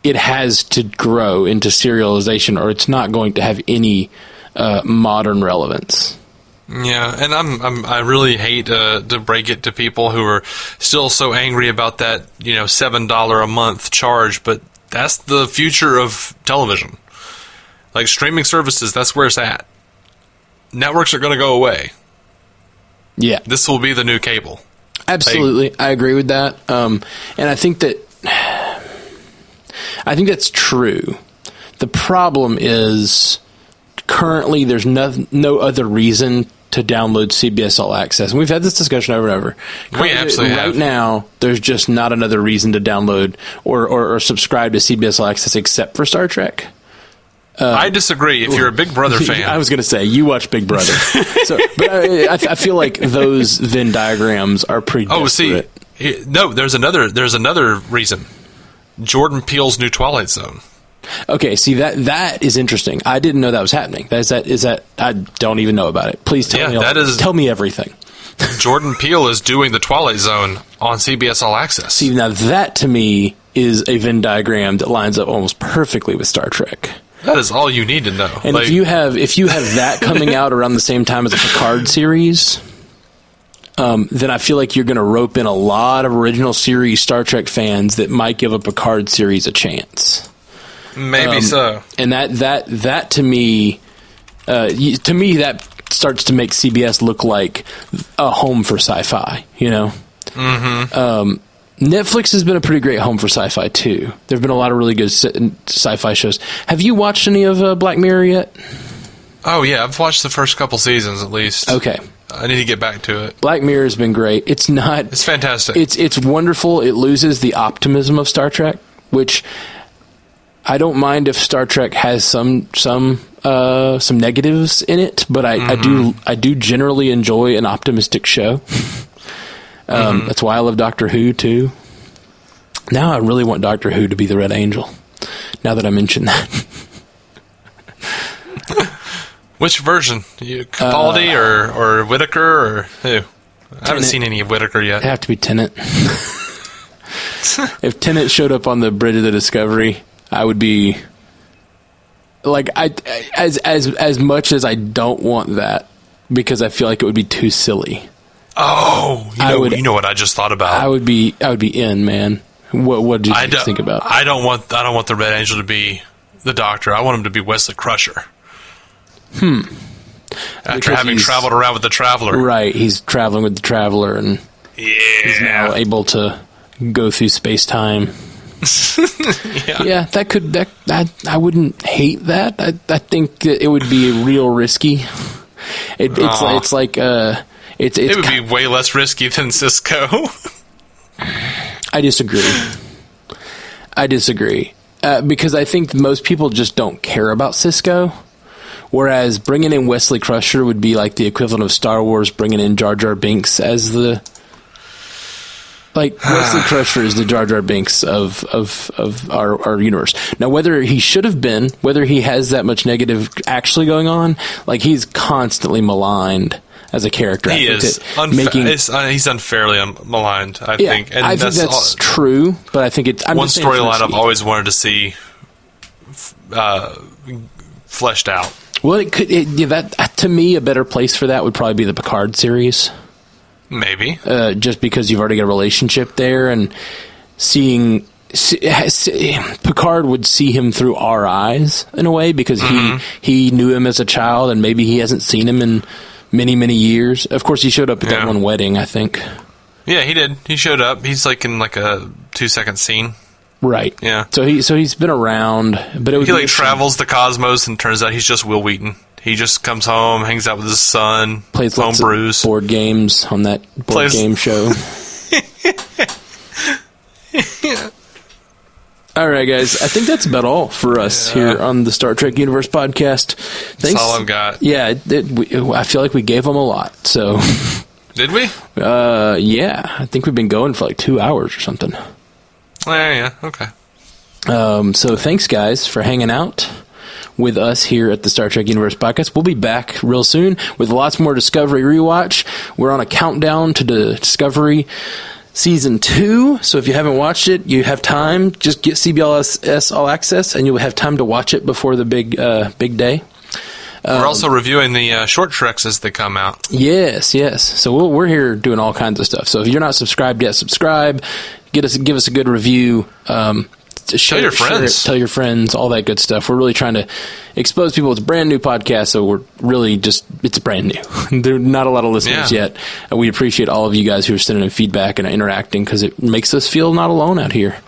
it has to grow into serialization, or it's not going to have any modern relevance. Yeah, and I really hate to break it to people who are still so angry about that, $7 a month charge, but that's the future of television. Like streaming services, that's where it's at. Networks are going to go away. Yeah, this will be the new cable. Absolutely, I agree with that. And I think that's true. The problem is, currently, there's no other reason to download CBS All Access. And we've had this discussion over and over. We absolutely have. Right now, there's just not another reason to download or subscribe to CBS All Access except for Star Trek. I disagree. If you're a Big Brother fan, I was going to say you watch Big Brother, but I feel like those Venn diagrams are pretty. Oh, see, no, there's another reason. Jordan Peele's new Twilight Zone. Okay, see that is interesting. I didn't know that was happening. Is that I don't even know about it. Please tell me. Tell me everything. Jordan Peele is doing the Twilight Zone on CBS All Access. See, now that to me is a Venn diagram that lines up almost perfectly with Star Trek. That is all you need to know. And if you have that coming out around the same time as the Picard series, then I feel like you're going to rope in a lot of original series Star Trek fans that might give a Picard series a chance. Maybe so. And that to me that starts to make CBS look like a home for sci-fi. Mm-hmm. Netflix has been a pretty great home for sci-fi too. There have been a lot of really good sci-fi shows. Have you watched any of Black Mirror yet? Oh yeah, I've watched the first couple seasons at least. Okay. I need to get back to it. Black Mirror has been great. It's fantastic. It's wonderful. It loses the optimism of Star Trek, which I don't mind if Star Trek has some negatives in it, but I do generally enjoy an optimistic show. That's why I love Doctor Who too. Now I really want Doctor Who to be the Red Angel. Now that I mentioned that. Which version? Capaldi or Whittaker or who? I haven't seen any of Whittaker yet. It'd have to be Tennant. If Tennant showed up on the bridge of the Discovery, I would be like, as much as I don't want that, because I feel like it would be too silly. Oh, you know what I just thought about? I would be in, man. What did you think about? I don't want the Red Angel to be the Doctor. I want him to be Wesley Crusher. After having traveled around with the Traveler. Right, he's traveling with the Traveler, and he's now able to go through space-time. I wouldn't hate that. I think it would be real risky. It's like it would be way less risky than Cisco. I disagree. Because I think most people just don't care about Cisco. Whereas bringing in Wesley Crusher would be like the equivalent of Star Wars bringing in Jar Jar Binks as the Like, Wesley Crusher is the Jar Jar Binks of our universe. Now, whether he should have been, whether he has that much negative actually going on, like, he's constantly maligned as a character. He is. He's unfairly maligned, I think. And I think that's true, but I think it's... one storyline I've always wanted to see fleshed out. Well, that to me, a better place for that would probably be the Picard series. Maybe. Just because you've already got a relationship there, and Picard would see him through our eyes in a way, because he knew him as a child, and maybe he hasn't seen him in many, many years. Of course, he showed up at that one wedding, I think. Yeah, he did. He showed up. He's like in like a 2-second scene. Right. Yeah. So he's been around, but it would he travels the cosmos, and turns out he's just Will Wheaton. He just comes home, hangs out with his son, plays lots of board games on that board game show. Yeah. All right, guys. I think that's about all for us here on the Star Trek Universe podcast. Thanks. That's all I've got. Yeah, I feel like we gave them a lot. So, did we? Yeah. I think we've been going for like 2 hours or something. Yeah. Okay. So thanks, guys, for hanging out with us here at the Star Trek Universe podcast. We'll be back real soon with lots more Discovery rewatch. We're on a countdown to the Discovery Season 2, so if you haven't watched it, you have time. Just get CBLS All Access, and you'll have time to watch it before the big day. We're also reviewing the short treks as they come out. Yes. So we're here doing all kinds of stuff. So if you're not subscribed yet, subscribe. Give us a good review. Tell your friends, all that good stuff. We're really trying to expose people. It's a brand new podcast, so we're really it's brand new. There are not a lot of listeners yet. And we appreciate all of you guys who are sending in feedback and interacting, because it makes us feel not alone out here.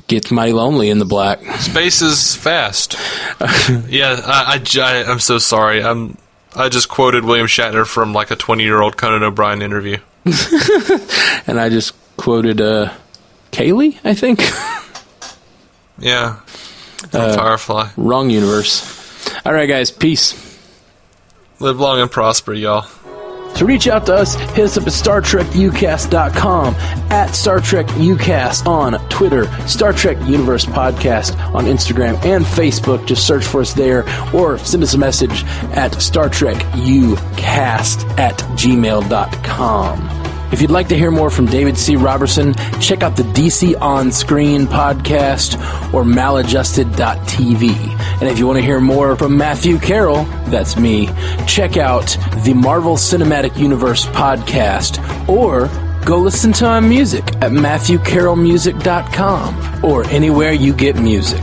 Gets mighty lonely in the black. Space is fast. I'm so sorry. I just quoted William Shatner from like a 20-year-old Conan O'Brien interview. And I just quoted Kaylee, I think. Yeah. From Firefly. Wrong universe. All right, guys. Peace. Live long and prosper, y'all. To reach out to us, hit us up at StarTrekUcast.com, at Star Trek UCast on Twitter, Star Trek Universe Podcast on Instagram and Facebook. Just search for us there, or send us a message at StarTrekUcast@gmail.com. If you'd like to hear more from David C. Robertson, check out the DC On Screen podcast or maladjusted.tv. And if you want to hear more from Matthew Carroll, that's me, check out the Marvel Cinematic Universe podcast, or go listen to my music at MatthewCarrollmusic.com or anywhere you get music.